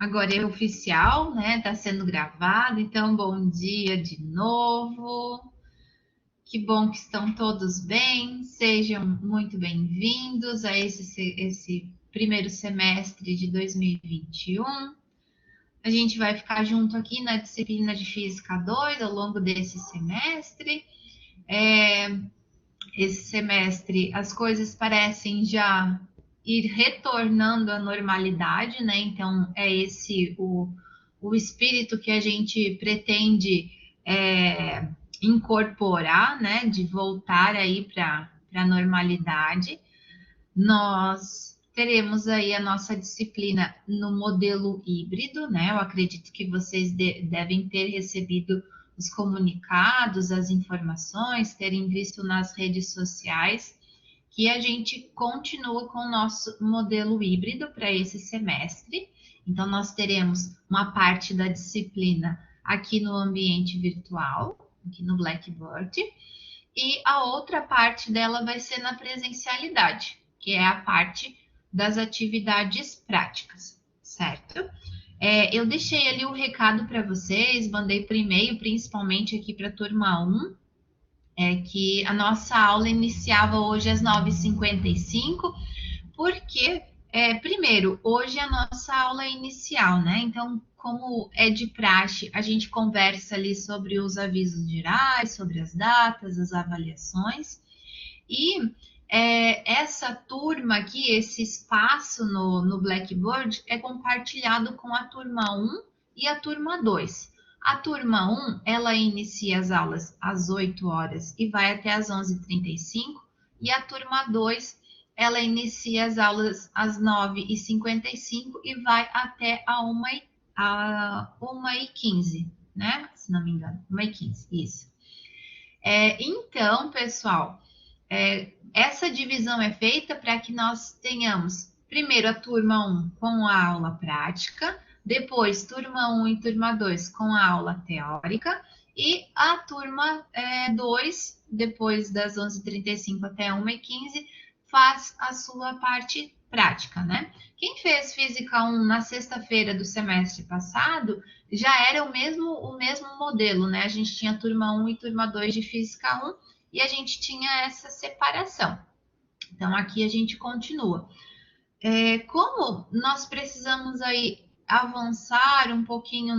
Agora é oficial, né? Está sendo gravado, então bom dia de novo. Que bom que estão todos bem. Sejam muito bem-vindos a esse primeiro semestre de 2021. A gente vai ficar junto aqui na disciplina de Física 2 ao longo desse semestre. Esse semestre as coisas parecem já ir retornando à normalidade, né? Então, é esse o espírito que a gente pretende incorporar, né? De voltar aí para a normalidade. Nós teremos aí a nossa disciplina no modelo híbrido, né? Eu acredito que vocês devem ter recebido os comunicados, as informações, terem visto nas redes sociais que a gente continua com o nosso modelo híbrido para esse semestre. Então, nós teremos uma parte da disciplina aqui no ambiente virtual, aqui no Blackboard, e a outra parte dela vai ser na presencialidade, que é a parte das atividades práticas, certo? Eu deixei ali o recado para vocês, mandei por e-mail, principalmente aqui para a turma 1, que a nossa aula iniciava hoje às 9h55, porque, primeiro, hoje é a nossa aula inicial, né? Então, como é de praxe, a gente conversa ali sobre os avisos gerais, sobre as datas, as avaliações, e essa turma aqui, esse espaço no Blackboard é compartilhado com a turma 1 e a turma 2. A turma 1, ela inicia as aulas às 8 horas e vai até às 11h35, e a turma 2, ela inicia as aulas às 9h55 e vai até a 1h15, né? Se não me engano, 1h15, isso. Então, pessoal, essa divisão é feita para que nós tenhamos, primeiro, a turma 1 com a aula prática, depois turma 1 e turma 2 com a aula teórica, e a turma 2, depois das 11h35 até 1h15, faz a sua parte prática, né? Quem fez Física 1 na sexta-feira do semestre passado, já era o mesmo modelo, né? A gente tinha turma 1 e turma 2 de Física 1, e a gente tinha essa separação. Então, aqui a gente continua. Como nós precisamos aí avançar um pouquinho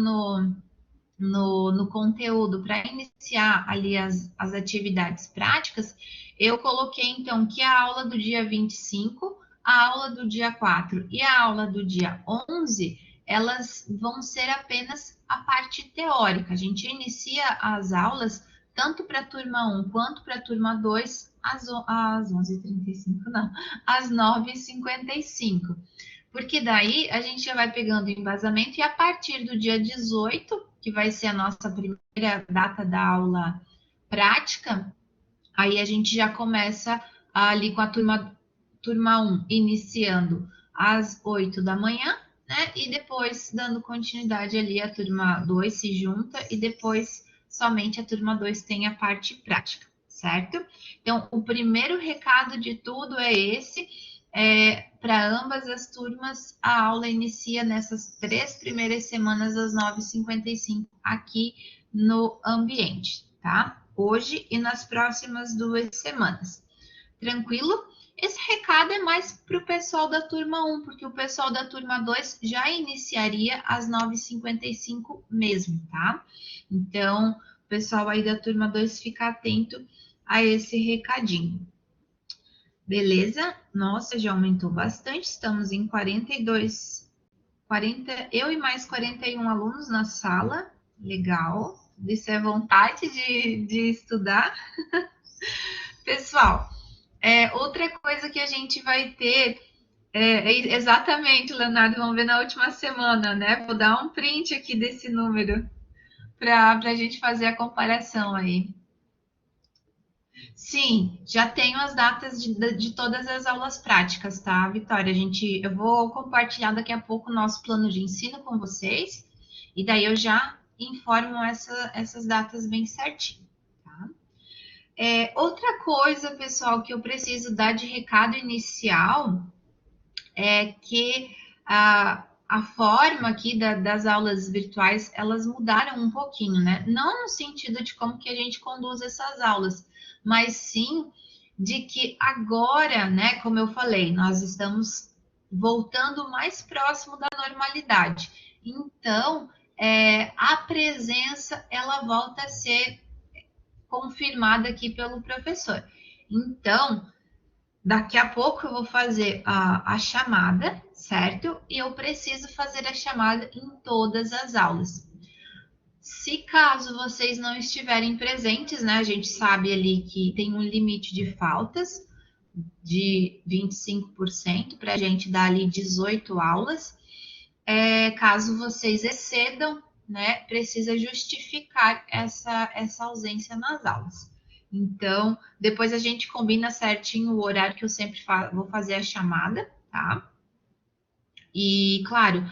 no conteúdo para iniciar ali as atividades práticas, eu coloquei então que a aula do dia 25, a aula do dia 4 e a aula do dia 11, elas vão ser apenas a parte teórica. A gente inicia as aulas tanto para a turma 1 quanto para a turma 2 às 11h35, não, às 9h55. Porque daí a gente já vai pegando o embasamento, e a partir do dia 18, que vai ser a nossa primeira data da aula prática, aí a gente já começa ali com a turma 1 iniciando às 8 da manhã, né? E depois dando continuidade ali, a turma 2 se junta e depois somente a turma 2 tem a parte prática, certo? Então, o primeiro recado de tudo é esse. Para ambas as turmas, a aula inicia nessas 3 primeiras semanas às 9h55 aqui no ambiente, tá? Hoje e nas próximas 2 semanas. Tranquilo? Esse recado é mais para o pessoal da turma 1, porque o pessoal da turma 2 já iniciaria às 9h55 mesmo, tá? Então, o pessoal aí da turma 2 fica atento a esse recadinho. Beleza? Nossa, já aumentou bastante, estamos em 40, eu e mais 41 alunos na sala. Legal, isso é vontade de estudar. Pessoal, outra coisa que a gente vai ter, exatamente, Leonardo, vamos ver na última semana, né? Vou dar um print aqui desse número para a gente fazer a comparação aí. Sim, já tenho as datas de todas as aulas práticas, tá, Vitória? Eu vou compartilhar daqui a pouco o nosso plano de ensino com vocês, e daí eu já informo essas datas bem certinho, tá? Outra coisa, pessoal, que eu preciso dar de recado inicial é que a a forma aqui das aulas virtuais, elas mudaram um pouquinho, né? Não no sentido de como que a gente conduz essas aulas, mas sim de que agora, né, como eu falei, nós estamos voltando mais próximo da normalidade. Então, a presença, ela volta a ser confirmada aqui pelo professor. Então, daqui a pouco eu vou fazer a chamada, certo? E eu preciso fazer a chamada em todas as aulas. Se caso vocês não estiverem presentes, né? A gente sabe ali que tem um limite de faltas de 25% para a gente dar ali 18 aulas. Caso vocês excedam, né? Precisa justificar essa ausência nas aulas. Então, depois a gente combina certinho o horário que eu sempre vou fazer a chamada, tá? E, claro,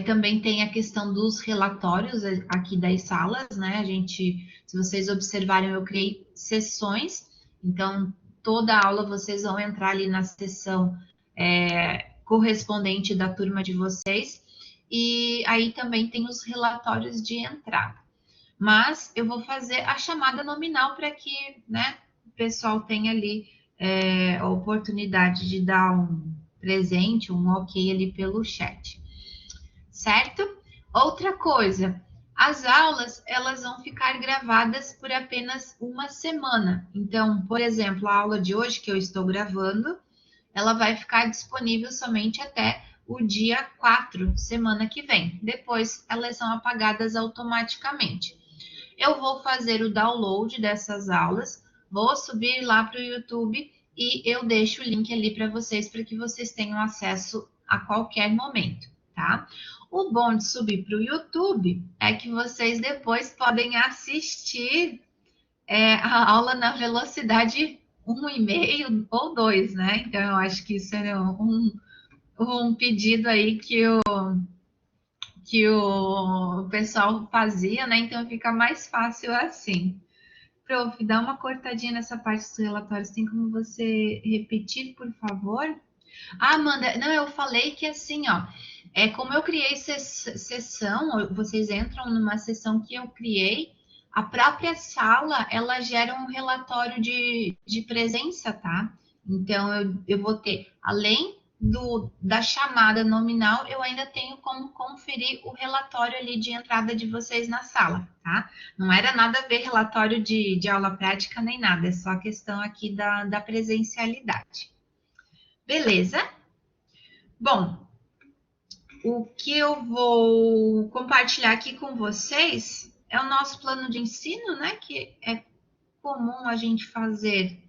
também tem a questão dos relatórios aqui das salas, né? Se vocês observarem, eu criei sessões, então toda aula vocês vão entrar ali na sessão correspondente da turma de vocês, e aí também tem os relatórios de entrada. Mas eu vou fazer a chamada nominal para que, né, o pessoal tenha ali a oportunidade de dar um presente, um ok ali pelo chat, certo? Outra coisa, as aulas, elas vão ficar gravadas por apenas uma semana. Então, por exemplo, a aula de hoje que eu estou gravando, ela vai ficar disponível somente até o dia 4, semana que vem. Depois, elas são apagadas automaticamente. Eu vou fazer o download dessas aulas, vou subir lá para o YouTube e eu deixo o link ali para vocês que vocês tenham acesso a qualquer momento, tá? O bom de subir para o YouTube é que vocês depois podem assistir a aula na velocidade 1,5 ou 2, né? Então, eu acho que isso é um pedido aí que o pessoal fazia, né? Então fica mais fácil assim. Prof, dá uma cortadinha nessa parte dos relatórios. Tem como você repetir, por favor? Ah, Amanda, não, eu falei que assim, ó, como eu criei sessão, vocês entram numa sessão que eu criei, a própria sala, ela gera um relatório de presença, tá? Então, eu vou ter, além da chamada nominal, eu ainda tenho como conferir o relatório ali de entrada de vocês na sala, tá? Não era nada a ver relatório de aula prática nem nada, é só a questão aqui da presencialidade. Beleza? Bom, o que eu vou compartilhar aqui com vocês é o nosso plano de ensino, né? Que é comum a gente fazer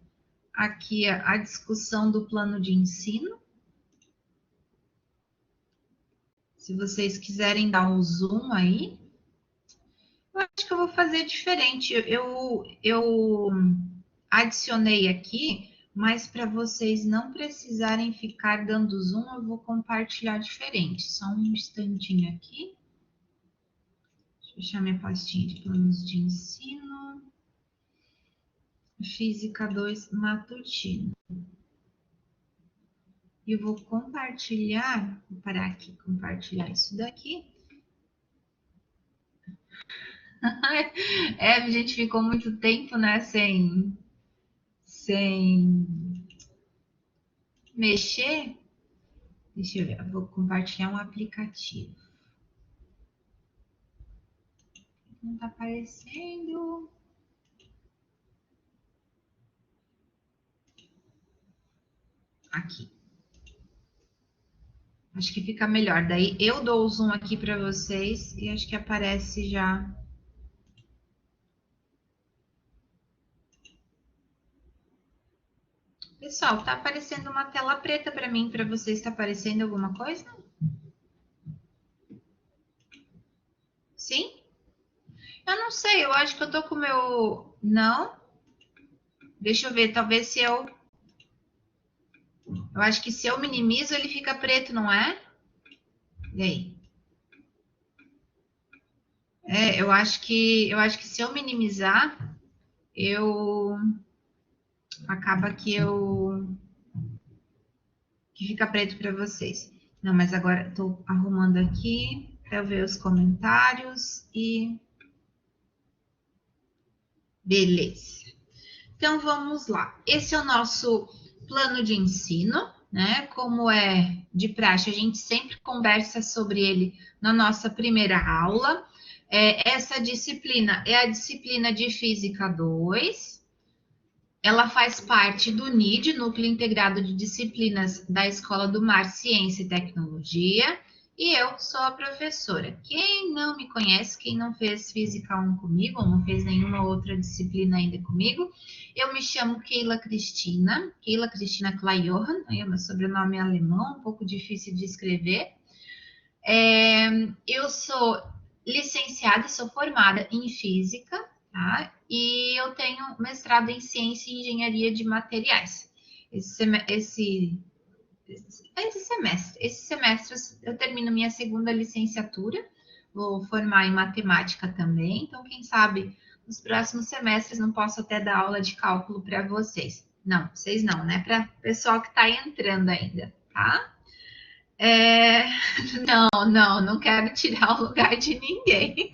aqui a discussão do plano de ensino. Se vocês quiserem dar um zoom aí, eu acho que eu vou fazer diferente. Eu adicionei aqui, mas para vocês não precisarem ficar dando zoom, eu vou compartilhar diferente. Só um instantinho aqui. Deixa eu fechar minha pastinha de planos de ensino. Física 2 matutino. E eu vou compartilhar, vou parar aqui, compartilhar isso daqui. A gente ficou muito tempo, né, sem mexer. Deixa eu ver, eu vou compartilhar um aplicativo. Não tá aparecendo. Aqui. Acho que fica melhor. Daí eu dou o zoom aqui para vocês e acho que aparece já. Pessoal, tá aparecendo uma tela preta para mim, para vocês está aparecendo alguma coisa? Sim? Eu não sei, eu acho que eu tô com o meu... Não? Deixa eu ver, talvez se eu... Eu acho que se eu minimizo, ele fica preto, não é? E aí? Eu acho que se eu minimizar, acaba que fica preto para vocês. Não, mas agora estou arrumando aqui para eu ver os comentários e... Beleza. Então, vamos lá. Esse é o nosso plano de ensino, né? Como é de praxe, a gente sempre conversa sobre ele na nossa primeira aula. Essa disciplina é a disciplina de Física 2. Ela faz parte do NID, Núcleo Integrado de Disciplinas da Escola do Mar, Ciência e Tecnologia, e eu sou a professora. Quem não me conhece, quem não fez Física 1 comigo, ou não fez nenhuma outra disciplina ainda comigo, eu me chamo Keila Cristina Klajohan, meu sobrenome é alemão, um pouco difícil de escrever. Eu sou licenciada, sou formada em Física, tá? E eu tenho mestrado em Ciência e Engenharia de Materiais. Esse semestre eu termino minha segunda licenciatura, vou formar em Matemática também, então quem sabe nos próximos semestres não posso até dar aula de cálculo para vocês. Não, vocês não, né? Para o pessoal que está entrando ainda, tá? Não quero tirar o lugar de ninguém.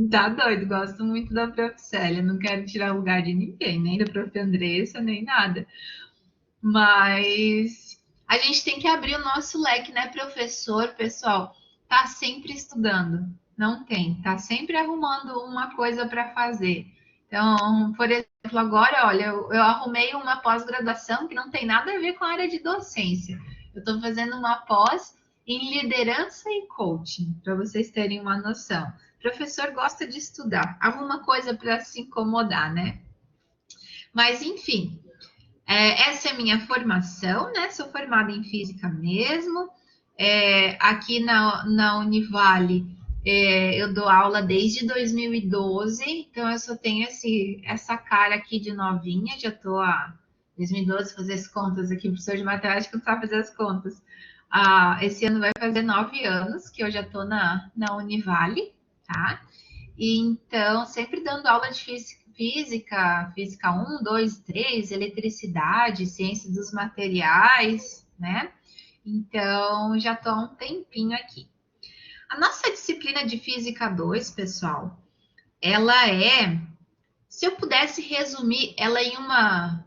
Tá doido, gosto muito da Prof. Célia, não quero tirar o lugar de ninguém, nem da Prof. Andressa, nem nada. Mas a gente tem que abrir o nosso leque, né, professor? Pessoal, tá sempre estudando, não tem, tá sempre arrumando uma coisa para fazer. Então, por exemplo, agora, olha, eu arrumei uma pós-graduação que não tem nada a ver com a área de docência. Eu estou fazendo uma pós em liderança e coaching, para vocês terem uma noção. O professor gosta de estudar, alguma coisa para se incomodar, né? Mas, enfim, essa é a minha formação, né? Sou formada em física mesmo. Aqui na Univale, eu dou aula desde 2012, então eu só tenho essa cara aqui de novinha, já estou há 2012, fazer as contas aqui, professor de matemática não sabe fazer as contas. Esse ano vai fazer 9 anos que eu já estou na Univale, tá? E então, sempre dando aula de física 1, 2, 3, eletricidade, ciência dos materiais, né? Então, já estou há um tempinho aqui. A nossa disciplina de Física 2, pessoal, ela se eu pudesse resumir ela em uma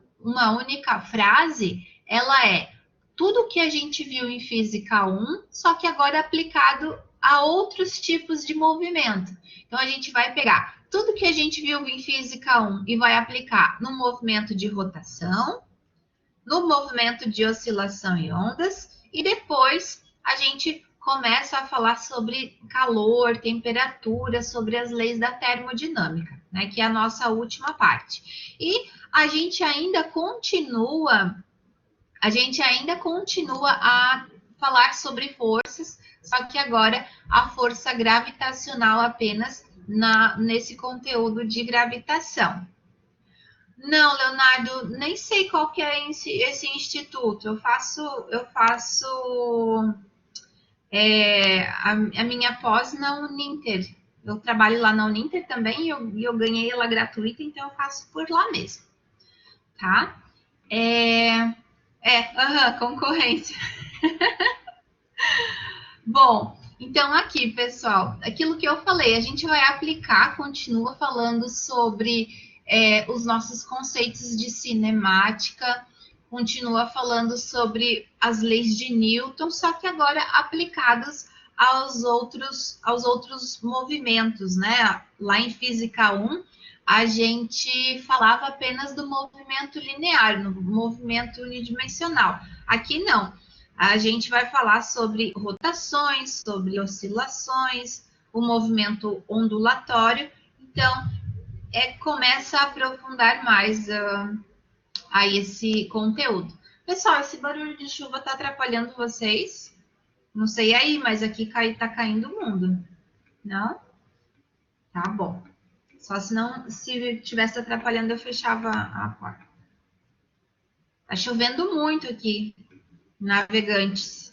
única frase, ela é tudo que a gente viu em Física 1, só que agora aplicado a outros tipos de movimento. Então, a gente vai pegar tudo que a gente viu em Física 1 e vai aplicar no movimento de rotação, no movimento de oscilação e ondas, e depois a gente começa a falar sobre calor, temperatura, sobre as leis da termodinâmica, né, que é a nossa última parte. E a gente ainda continua a falar sobre forças, só que agora a força gravitacional apenas nesse conteúdo de gravitação. Não, Leonardo, nem sei qual que é esse instituto. Eu faço a minha pós na Uninter. Eu trabalho lá na Uninter também e eu ganhei ela gratuita, então eu faço por lá mesmo, tá? Concorrência. Bom, então aqui, pessoal, aquilo que eu falei, a gente vai aplicar, continua falando sobre os nossos conceitos de cinemática, continua falando sobre as leis de Newton, só que agora aplicados aos outros movimentos, né? Lá em Física 1, a gente falava apenas do movimento linear, no movimento unidimensional. Aqui não. A gente vai falar sobre rotações, sobre oscilações, o movimento ondulatório. Então, começa a aprofundar mais aí esse conteúdo. Pessoal, esse barulho de chuva está atrapalhando vocês? Não sei aí, mas aqui está caindo o mundo. Não? Tá bom. Só se estivesse atrapalhando, eu fechava a porta. Tá chovendo muito aqui, navegantes.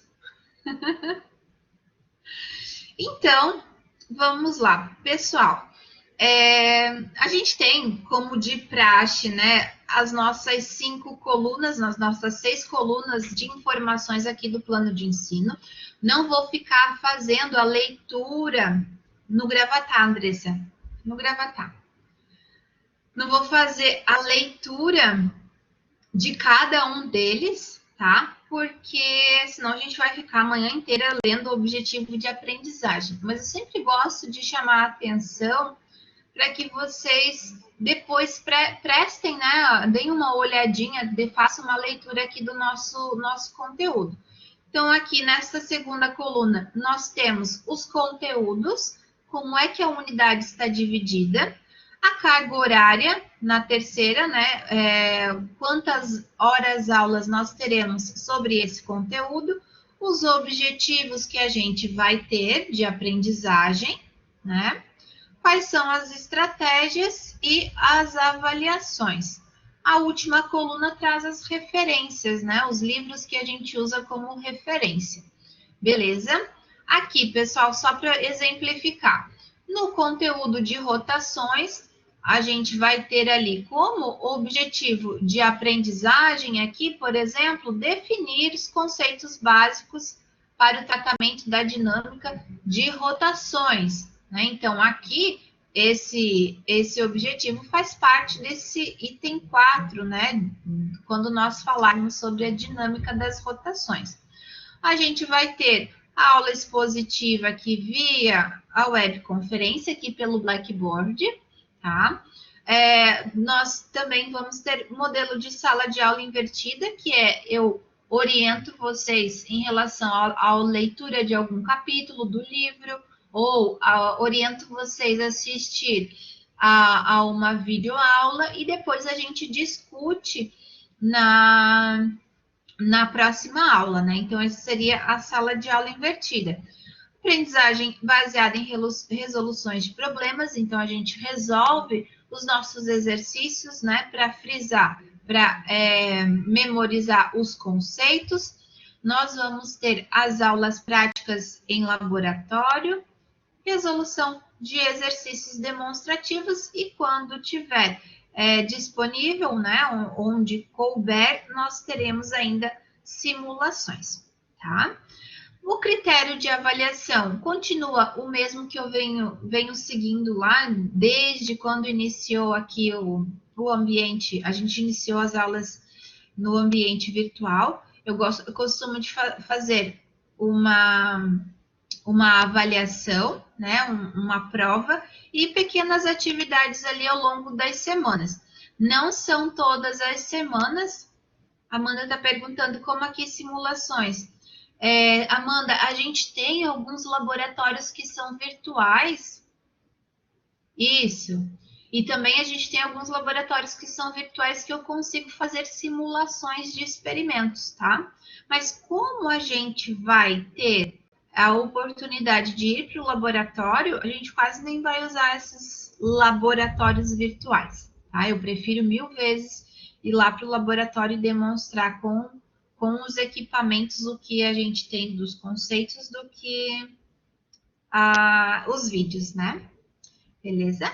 Então, vamos lá. Pessoal, a gente tem como de praxe, né, as nossas 5 colunas, nas nossas 6 colunas de informações aqui do plano de ensino. Não vou ficar fazendo a leitura no Gravatar, Andressa, no Gravatar. Não vou fazer a leitura de cada um deles, tá? Porque senão a gente vai ficar a manhã inteira lendo o objetivo de aprendizagem. Mas eu sempre gosto de chamar a atenção para que vocês depois prestem, né? Deem uma olhadinha, façam uma leitura aqui do nosso conteúdo. Então, aqui nessa segunda coluna, nós temos os conteúdos, como é que a unidade está dividida, a carga horária na terceira, né? Quantas horas aulas nós teremos sobre esse conteúdo, os objetivos que a gente vai ter de aprendizagem, né? Quais são as estratégias e as avaliações. A última coluna traz as referências, né? Os livros que a gente usa como referência. Beleza? Aqui, pessoal, só para exemplificar. No conteúdo de rotações, a gente vai ter ali como objetivo de aprendizagem aqui, por exemplo, definir os conceitos básicos para o tratamento da dinâmica de rotações, né? Então, aqui, esse objetivo faz parte desse item 4, né? Quando nós falarmos sobre a dinâmica das rotações. A gente vai ter a aula expositiva aqui via a webconferência, aqui pelo Blackboard, tá? Nós também vamos ter modelo de sala de aula invertida, que eu oriento vocês em relação à leitura de algum capítulo do livro, ou oriento vocês a assistir a uma videoaula e depois a gente discute na próxima aula, né? Então, essa seria a sala de aula invertida. Aprendizagem baseada em resoluções de problemas, então a gente resolve os nossos exercícios, né, para frisar, para memorizar os conceitos. Nós vamos ter as aulas práticas em laboratório, resolução de exercícios demonstrativos e quando tiver disponível, né, onde couber, nós teremos ainda simulações, tá? O critério de avaliação continua o mesmo que eu venho seguindo lá desde quando iniciou aqui o ambiente, a gente iniciou as aulas no ambiente virtual. Eu costumo de fazer uma avaliação, né, uma prova e pequenas atividades ali ao longo das semanas. Não são todas as semanas. Amanda está perguntando como aqui simulações. Amanda, a gente tem alguns laboratórios que são virtuais. Isso. E também a gente tem alguns laboratórios que são virtuais que eu consigo fazer simulações de experimentos, tá? Mas como a gente vai ter a oportunidade de ir para o laboratório, a gente quase nem vai usar esses laboratórios virtuais, tá? Eu prefiro 1000 vezes ir lá para o laboratório e demonstrar com os equipamentos o que a gente tem dos conceitos do que os vídeos, né? Beleza?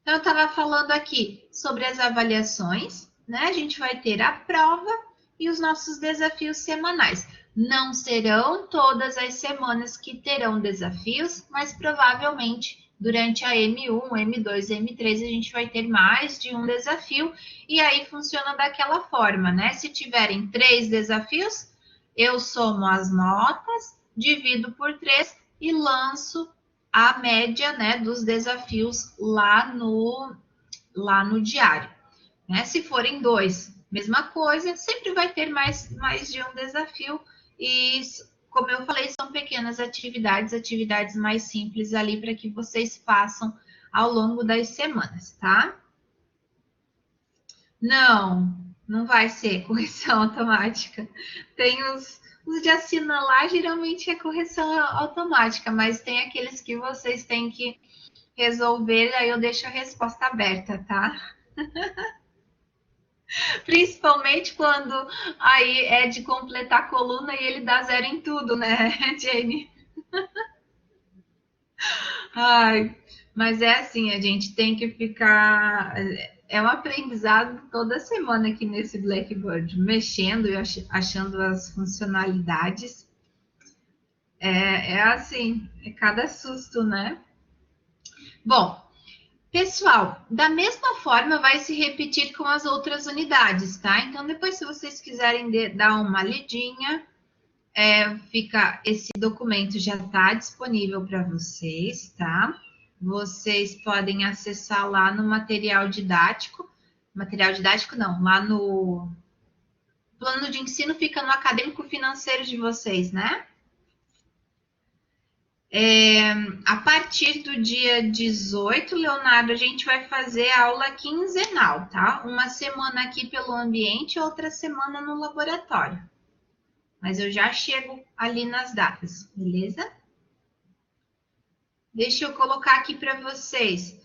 Então, eu estava falando aqui sobre as avaliações, né? A gente vai ter a prova e os nossos desafios semanais. Não serão todas as semanas que terão desafios, mas provavelmente durante a M1, M2, M3 a gente vai ter mais de um desafio e aí funciona daquela forma, né? Se tiverem 3 desafios, eu somo as notas, divido por 3 e lanço a média, né, dos desafios lá no diário, né? Se forem 2, mesma coisa, sempre vai ter mais de um desafio e, como eu falei, são pequenas atividades mais simples ali para que vocês façam ao longo das semanas, tá? Não vai ser correção automática. Tem os de assinalar, geralmente é correção automática, mas tem aqueles que vocês têm que resolver, aí eu deixo a resposta aberta, tá? Principalmente quando aí é de completar a coluna e ele dá 0 em tudo, né, Jenny? Ai, mas é assim, a gente tem que ficar é um aprendizado toda semana aqui nesse Blackboard, mexendo e achando as funcionalidades. É assim, é cada susto, né? Bom, pessoal, da mesma forma vai se repetir com as outras unidades, tá? Então, depois, se vocês quiserem dar uma lidinha, esse documento já está disponível para vocês, tá? Vocês podem acessar lá no material didático não, lá no plano de ensino fica no acadêmico financeiro de vocês, né? A partir do dia 18, Leonardo, a gente vai fazer aula quinzenal, tá? Uma semana aqui pelo ambiente, outra semana no laboratório. Mas eu já chego ali nas datas, beleza? Deixa eu colocar aqui para vocês.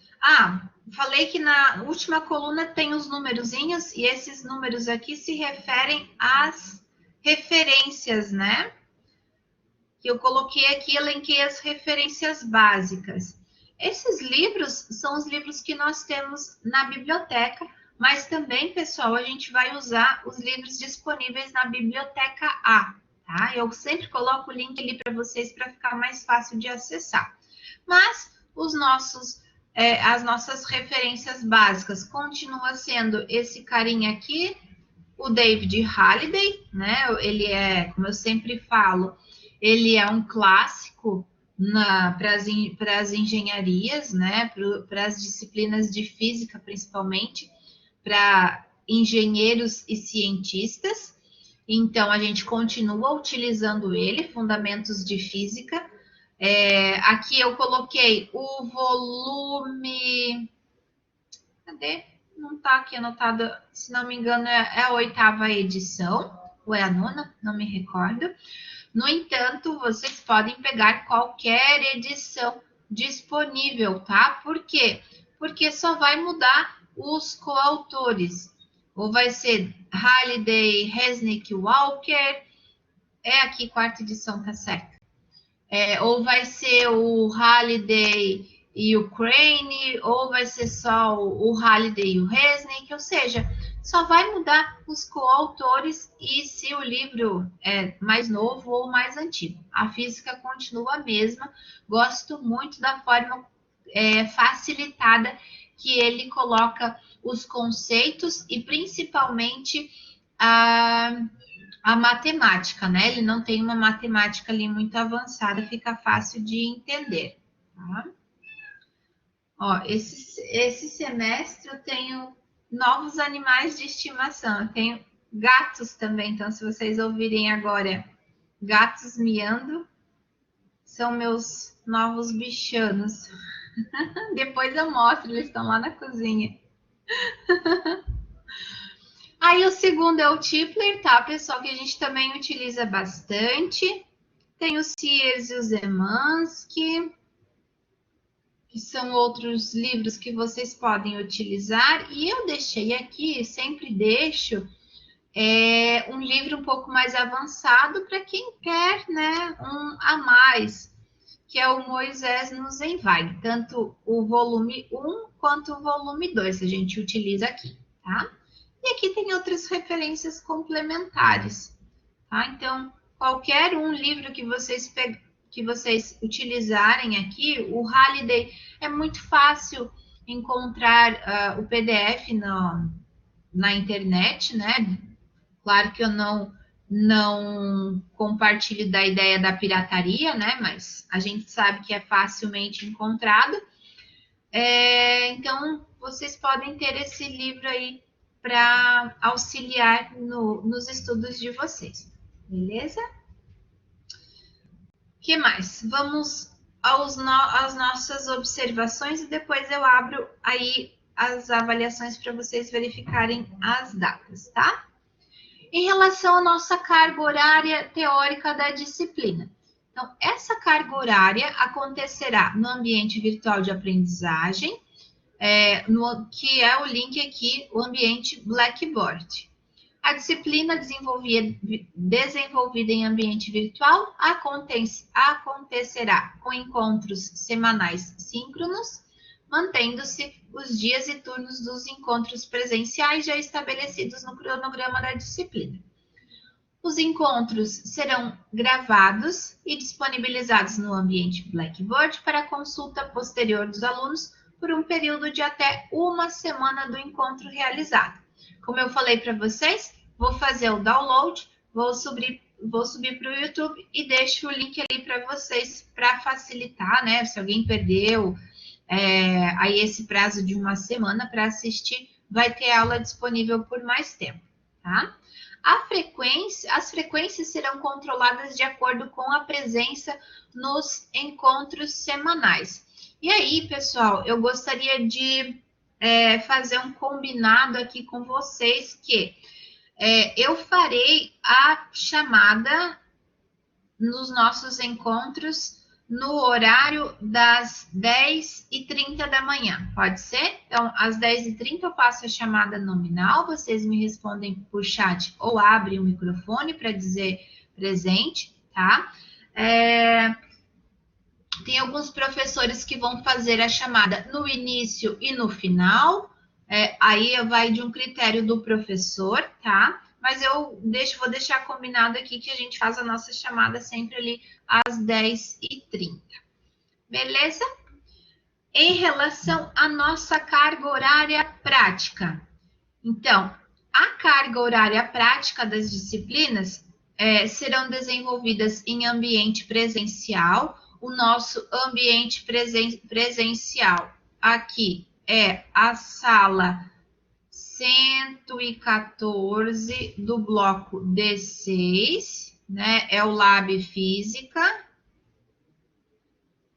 Falei que na última coluna tem os numerozinhos e esses números aqui se referem às referências, né? Que eu coloquei aqui, elenquei as referências básicas. Esses livros são os livros que nós temos na biblioteca, mas também, pessoal, a gente vai usar os livros disponíveis na biblioteca A, tá? Eu sempre coloco o link ali para vocês para ficar mais fácil de acessar. Mas as nossas referências básicas continua sendo esse carinha aqui, o David Halliday, né? Ele é, como eu sempre falo, ele é um clássico para as engenharias, né? Para as disciplinas de física, principalmente, para engenheiros e cientistas. Então, a gente continua utilizando ele, Fundamentos de Física. Aqui eu coloquei o volume. Cadê? Não está aqui anotado, se não me engano, é a 8ª edição, ou é a 9ª, não me recordo. No entanto, vocês podem pegar qualquer edição disponível, tá? Por quê? Porque só vai mudar os coautores. Ou vai ser Halliday, Resnick, Walker. Aqui, 4ª edição, tá certo. Ou vai ser o Halliday e o Crane, ou vai ser só o Halliday e o Resnick, ou seja, só vai mudar os coautores e se o livro é mais novo ou mais antigo. A física continua a mesma, gosto muito da forma facilitada que ele coloca os conceitos e principalmente a matemática, né? Ele não tem uma matemática ali muito avançada, fica fácil de entender, tá? Ó, esse semestre eu tenho novos animais de estimação. Eu tenho gatos também, então se vocês ouvirem agora gatos miando, são meus novos bichanos. Depois eu mostro, eles estão lá na cozinha. Aí o segundo é o Tipler, tá, pessoal, que a gente também utiliza bastante. Tem o Sears e o Zemansky, que são outros livros que vocês podem utilizar. E eu deixei aqui, sempre deixo, um livro um pouco mais avançado para quem quer, né, um a mais, que é o Moisés nos Envague, tanto o volume 1 quanto o volume 2 a gente utiliza aqui, tá? E aqui tem outras referências complementares, tá? Então, qualquer um livro que vocês utilizarem aqui, o Halliday é muito fácil encontrar o PDF na internet, né? Claro que eu não compartilho da ideia da pirataria, né? Mas a gente sabe que é facilmente encontrado. Então, vocês podem ter esse livro aí para auxiliar nos estudos de vocês, beleza? O que mais? Vamos às nossas observações e depois eu abro aí as avaliações para vocês verificarem as datas, tá? Em relação à nossa carga horária teórica da disciplina. Então, essa carga horária acontecerá no ambiente virtual de aprendizagem, que é o link aqui, o ambiente Blackboard. A disciplina desenvolvida em ambiente virtual acontecerá com encontros semanais síncronos, mantendo-se os dias e turnos dos encontros presenciais já estabelecidos no cronograma da disciplina. Os encontros serão gravados e disponibilizados no ambiente Blackboard para consulta posterior dos alunos por um período de até uma semana do encontro realizado. Como eu falei para vocês, vou fazer o download, vou subir para o YouTube e deixo o link ali para vocês para facilitar, né? Se alguém perdeu aí esse prazo de uma semana para assistir, vai ter aula disponível por mais tempo, tá? As frequências serão controladas de acordo com a presença nos encontros semanais. E aí, pessoal, eu gostaria de fazer um combinado aqui com vocês que eu farei a chamada nos nossos encontros no horário das 10h30 da manhã, pode ser? Então, às 10h30 eu faço a chamada nominal, vocês me respondem por chat ou abrem o microfone para dizer presente, tá? Tem alguns professores que vão fazer a chamada no início e no final, aí vai de um critério do professor, tá? Mas eu vou deixar combinado aqui que a gente faz a nossa chamada sempre ali às 10h30. Beleza? Em relação à nossa carga horária prática. Então, a carga horária prática das disciplinas serão desenvolvidas em ambiente presencial. O nosso ambiente presencial aqui é a sala 114 do bloco D6, né? É o Lab Física,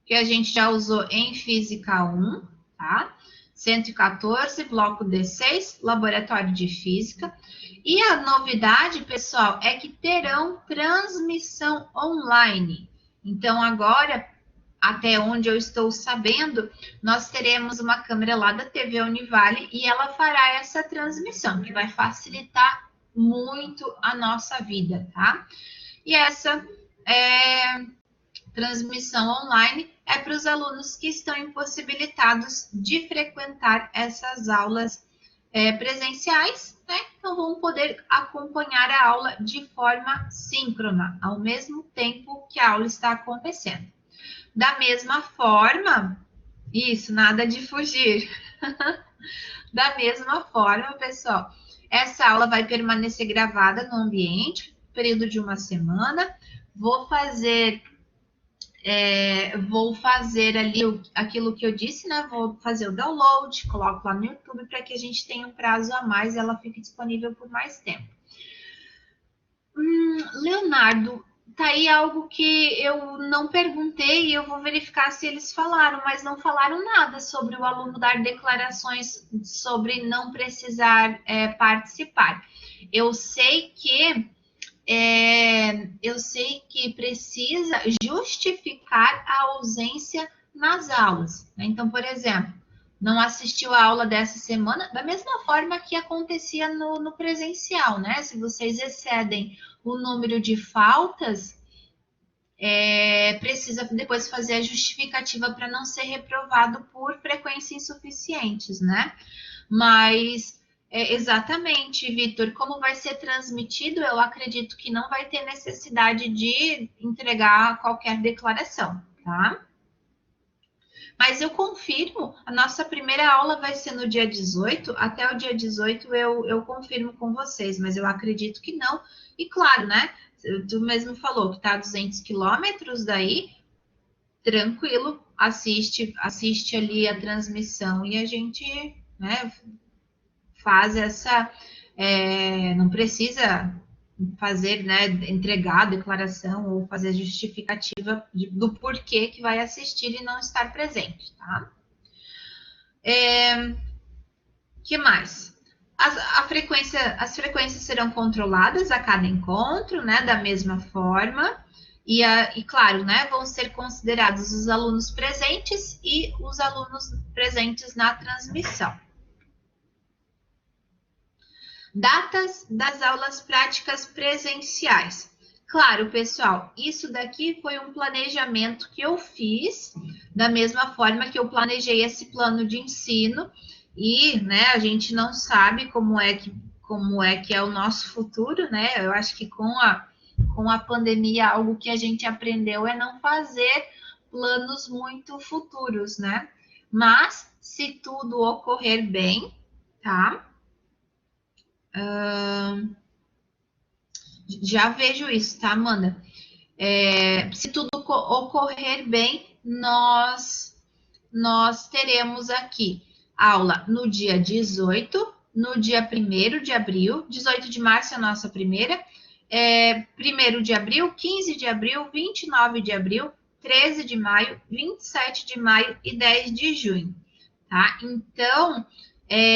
que a gente já usou em Física 1, tá? 114, bloco D6, Laboratório de Física. E a novidade, pessoal, é que terão transmissão online. Então, agora, até onde eu estou sabendo, nós teremos uma câmera lá da TV Univale e ela fará essa transmissão, que vai facilitar muito a nossa vida, tá? E essa transmissão online é para os alunos que estão impossibilitados de frequentar essas aulas presenciais, né? Então vão poder acompanhar a aula de forma síncrona, ao mesmo tempo que a aula está acontecendo. Da mesma forma, isso, nada de fugir. Da mesma forma, pessoal, essa aula vai permanecer gravada no ambiente, período de uma semana. Vou fazer ali aquilo que eu disse, né? Vou fazer o download, coloco lá no YouTube para que a gente tenha um prazo a mais e ela fique disponível por mais tempo. Leonardo, tá aí algo que eu não perguntei e eu vou verificar se eles falaram, mas não falaram nada sobre o aluno dar declarações sobre não precisar participar. Eu sei que precisa justificar a ausência nas aulas, né? Então, por exemplo, não assistiu a aula dessa semana, da mesma forma que acontecia no presencial, né? Se vocês excedem o número de faltas, precisa depois fazer a justificativa para não ser reprovado por frequência insuficientes, né? Mas, exatamente, Vitor, como vai ser transmitido, eu acredito que não vai ter necessidade de entregar qualquer declaração, tá? Mas eu confirmo, a nossa primeira aula vai ser no dia 18, até o dia 18 eu confirmo com vocês, mas eu acredito que não. E claro, né, tu mesmo falou que está a 200 quilômetros daí, tranquilo, assiste ali a transmissão e a gente, né, faz essa, não precisa fazer, né, entregar a declaração ou fazer justificativa do porquê que vai assistir e não estar presente, tá? Que mais? As frequências serão controladas a cada encontro, né, da mesma forma, e claro, né, vão ser considerados os alunos presentes e os alunos presentes na transmissão. Datas das aulas práticas presenciais. Claro, pessoal, isso daqui foi um planejamento que eu fiz, da mesma forma que eu planejei esse plano de ensino, e, né, a gente não sabe como é que é o nosso futuro, né? Eu acho que com a pandemia, algo que a gente aprendeu é não fazer planos muito futuros, né? Mas, se tudo ocorrer bem, tá? Já vejo isso, tá, Amanda? Se tudo ocorrer bem, nós teremos aqui aula no dia 18, no dia 1º de abril, 18 de março é a nossa primeira, 1º de abril, 15 de abril, 29 de abril, 13 de maio, 27 de maio e 10 de junho, tá? Então,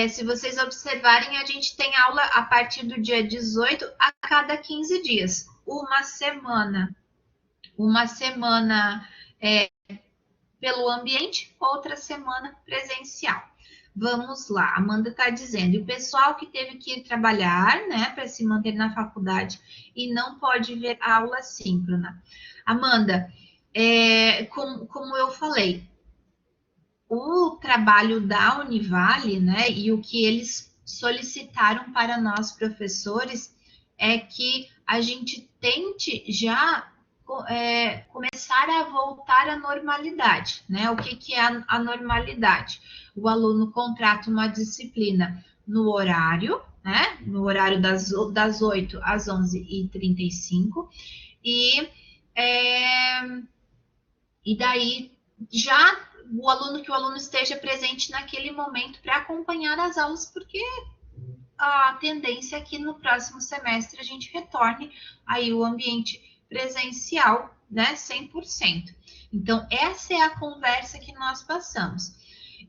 se vocês observarem, a gente tem aula a partir do dia 18 a cada 15 dias, uma semana pelo ambiente, outra semana presencial. Vamos lá, a Amanda está dizendo, e o pessoal que teve que ir trabalhar, né, para se manter na faculdade e não pode ver aula síncrona. Amanda, como eu falei, o trabalho da Univale, né, e o que eles solicitaram para nós professores é que a gente tente já começar a voltar à normalidade, né? O que é a normalidade? O aluno contrata uma disciplina no horário, né? No horário das 8 às 11h35, é, e daí já o aluno esteja presente naquele momento para acompanhar as aulas, porque a tendência é que no próximo semestre a gente retorne aí o ambiente presencial, né, 100%. Então, essa é a conversa que nós passamos.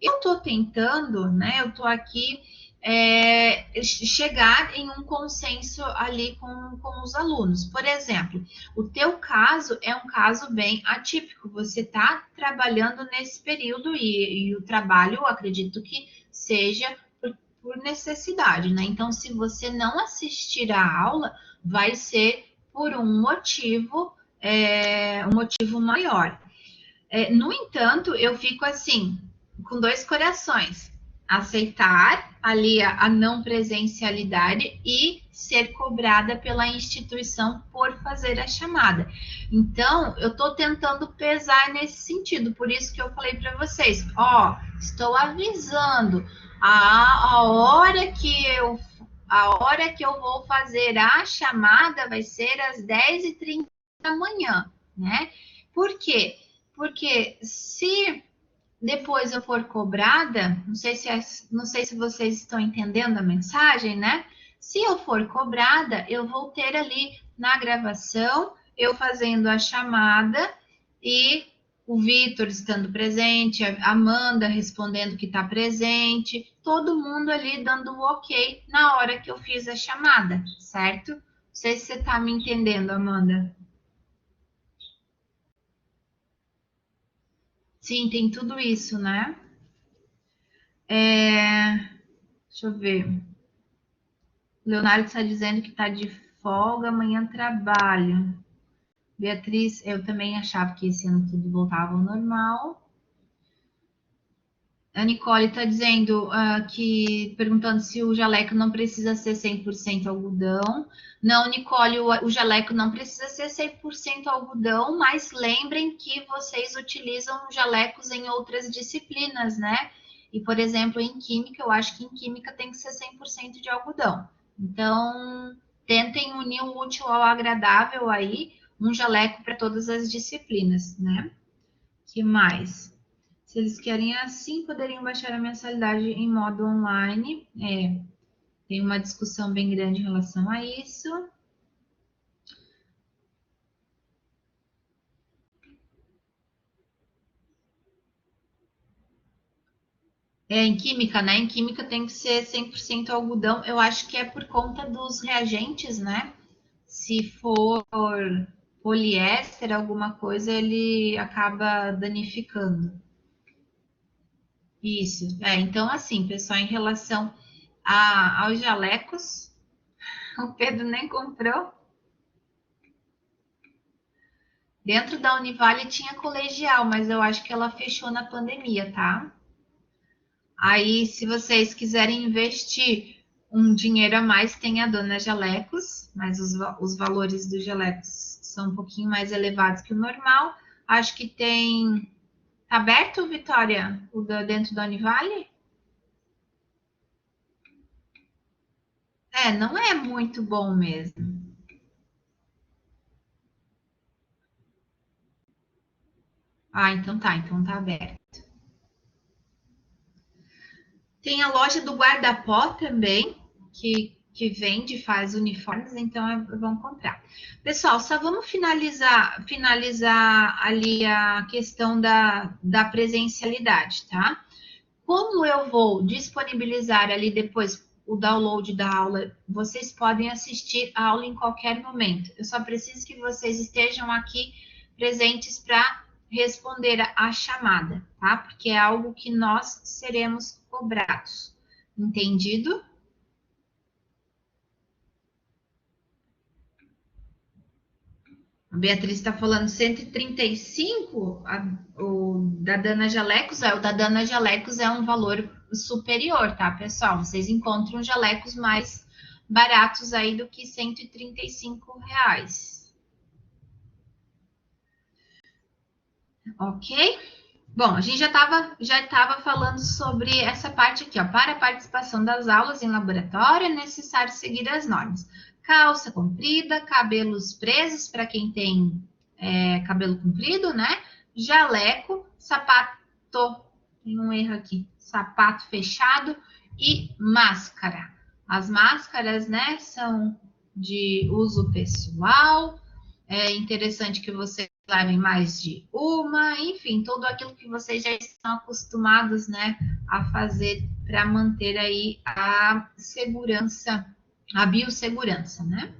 Eu estou tentando, né, eu estou aqui chegar em um consenso ali com os alunos. Por exemplo, o teu caso é um caso bem atípico. Você está trabalhando nesse período e o trabalho, acredito que seja por necessidade, né? Então, se você não assistir à aula, vai ser por um motivo maior. No entanto, eu fico assim, com dois corações. Aceitar ali a não presencialidade e ser cobrada pela instituição por fazer a chamada. Então, eu estou tentando pesar nesse sentido, por isso que eu falei para vocês, estou avisando a hora que eu vou fazer a chamada vai ser às 10h30 da manhã, né? Por quê? Porque se depois eu for cobrada, não sei se vocês estão entendendo a mensagem, né? Se eu for cobrada, eu vou ter ali na gravação, eu fazendo a chamada e o Vitor estando presente, a Amanda respondendo que está presente, todo mundo ali dando o ok na hora que eu fiz a chamada, certo? Não sei se você está me entendendo, Amanda. Sim, tem tudo isso, né? Deixa eu ver. O Leonardo está dizendo que está de folga, amanhã trabalha. Beatriz, eu também achava que esse ano tudo voltava ao normal. A Nicole está dizendo perguntando se o jaleco não precisa ser 100% algodão. Não, Nicole, o jaleco não precisa ser 100% algodão, mas lembrem que vocês utilizam jalecos em outras disciplinas, né? E, por exemplo, em química, eu acho que em química tem que ser 100% de algodão. Então, tentem unir o útil ao agradável aí, um jaleco para todas as disciplinas, né? Que mais? Se eles querem assim, poderiam baixar a mensalidade em modo online. Tem uma discussão bem grande em relação a isso. Em química, né? Em química tem que ser 100% algodão. Eu acho que é por conta dos reagentes, né? Se for poliéster, alguma coisa, ele acaba danificando. Isso. Então, assim, pessoal, em relação aos jalecos, o Pedro nem comprou. Dentro da Univale tinha colegial, mas eu acho que ela fechou na pandemia, tá? Aí, se vocês quiserem investir um dinheiro a mais, tem a Dona Jalecos, mas os valores do Jalecos são um pouquinho mais elevados que o normal. Acho que tem. Tá aberto, Vitória, dentro da Univale? É, não é muito bom mesmo. Ah, então tá aberto. Tem a loja do Guardapó também, que vende, faz uniformes, então vão comprar. Pessoal, só vamos finalizar ali a questão da presencialidade, tá? Como eu vou disponibilizar ali depois o download da aula, vocês podem assistir a aula em qualquer momento. Eu só preciso que vocês estejam aqui presentes para responder a chamada, tá? Porque é algo que nós seremos cobrados. Entendido? A Beatriz está falando 135, o da Dana Jalecos, o da Dana Jalecos é um valor superior, tá, pessoal? Vocês encontram jalecos mais baratos aí do que R$ 135. Ok? Bom, a gente já estava falando sobre essa parte aqui, ó. Para a participação das aulas em laboratório, é necessário seguir as normas. Calça comprida, cabelos presos para quem tem cabelo comprido, né? Jaleco, sapato, tem um erro aqui, sapato fechado e máscara. As máscaras, né, são de uso pessoal. É interessante que vocês levem mais de uma, enfim, tudo aquilo que vocês já estão acostumados, né, a fazer para manter aí a segurança, a biossegurança, né?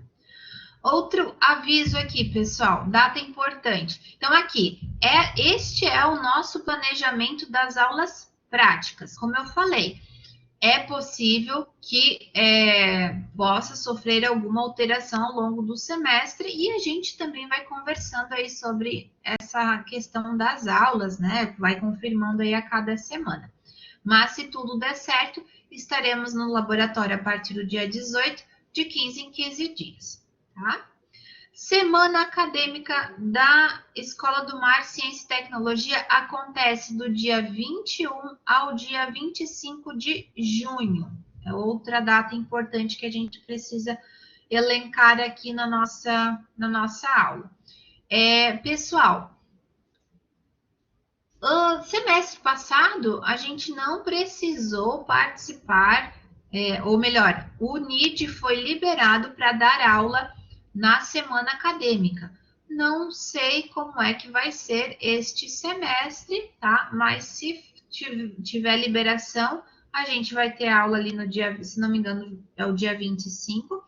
Outro aviso aqui, pessoal, data importante. Então, aqui, este é o nosso planejamento das aulas práticas. Como eu falei, é possível que possa sofrer alguma alteração ao longo do semestre e a gente também vai conversando aí sobre essa questão das aulas, né? Vai confirmando aí a cada semana. Mas se tudo der certo, estaremos no laboratório a partir do dia 18, de 15 em 15 dias, tá? Semana acadêmica da Escola do Mar, Ciência e Tecnologia acontece do dia 21 ao dia 25 de junho. É outra data importante que a gente precisa elencar aqui na nossa aula. Pessoal, semestre passado a gente não precisou participar, ou melhor, o NID foi liberado para dar aula na semana acadêmica. Não sei como é que vai ser este semestre, tá? Mas se tiver liberação, a gente vai ter aula ali no dia, se não me engano, é o dia 25.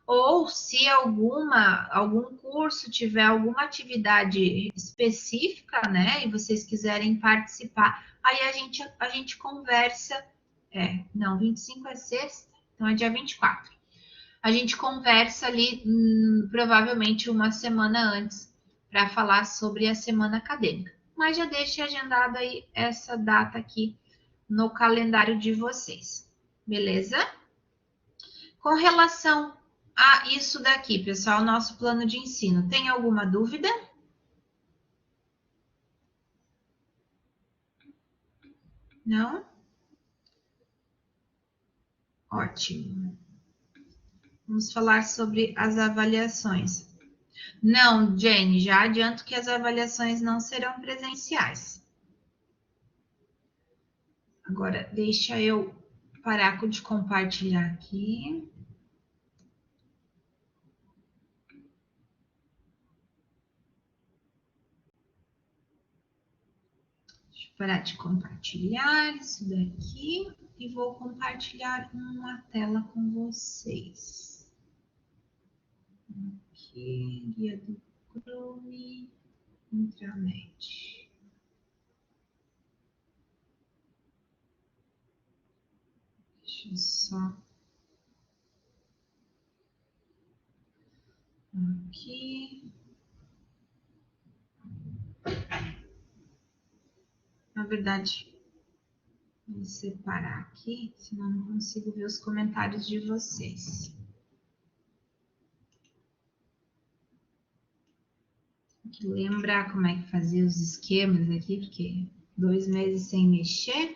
Ou se algum curso tiver alguma atividade específica, né, e vocês quiserem participar, aí a gente conversa. Não, 25 é sexta, então é dia 24. A gente conversa ali, provavelmente uma semana antes, para falar sobre a semana acadêmica. Mas já deixe agendado aí essa data aqui no calendário de vocês, beleza? Com relação a isso daqui, pessoal, nosso plano de ensino, tem alguma dúvida? Não? Ótimo. Vamos falar sobre as avaliações. Não, Jenny, já adianto que as avaliações não serão presenciais. Agora, deixa eu parar de compartilhar aqui. Deixa eu parar de compartilhar isso daqui e vou compartilhar uma tela com vocês. Aqui, guia do Chrome, intranet. Deixa eu só aqui. Na verdade, vou separar aqui, senão não consigo ver os comentários de vocês. Tem que lembrar como é que fazia os esquemas aqui, porque 2 meses sem mexer.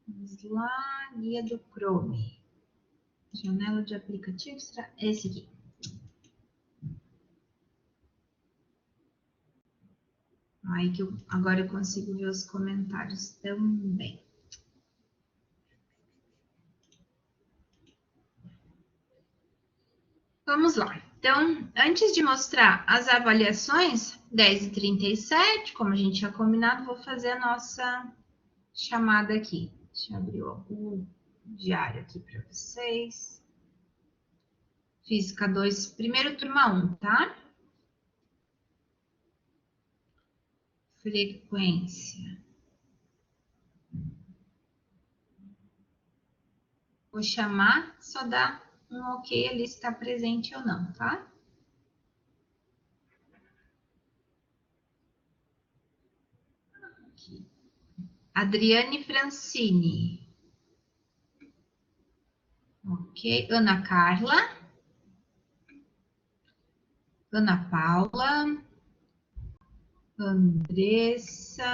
Vamos lá, guia do Chrome. Janela de aplicativos, esse aqui. Aí que agora eu consigo ver os comentários também. Vamos lá. Então, antes de mostrar as avaliações, 10h37, como a gente tinha combinado, vou fazer a nossa chamada aqui. Deixa eu abrir o diário aqui para vocês. Física 2, primeiro turma 1, tá? Frequência. Vou chamar, só dá um ok ali se está presente ou não, tá? Aqui. Adriane Francini. Ok. Ana Carla. Ana Paula. Andressa.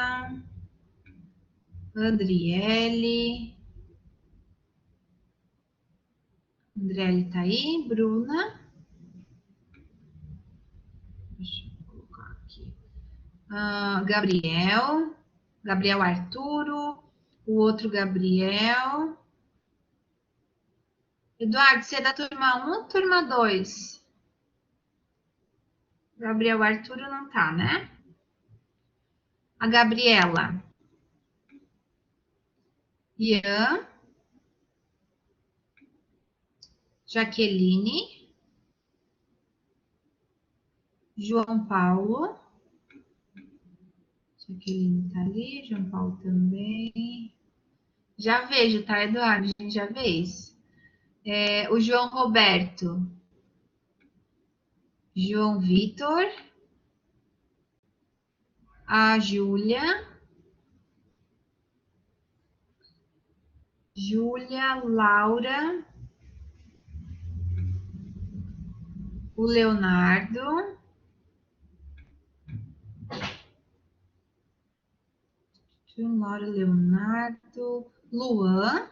Andriele. Andriele tá aí. Bruna. Deixa eu colocar aqui. Gabriel. Gabriel Arturo. O outro Gabriel. Eduardo, você é da turma 1 ou turma 2? Gabriel Arturo não tá, né? A Gabriela. Ian. Jaqueline. João Paulo. Jaqueline tá ali. João Paulo também. Já vejo, tá, Eduardo? A gente já vê isso. O João Roberto. João Vitor. A Júlia. Júlia, Laura. O Leonardo. Laura, Leonardo. Luan.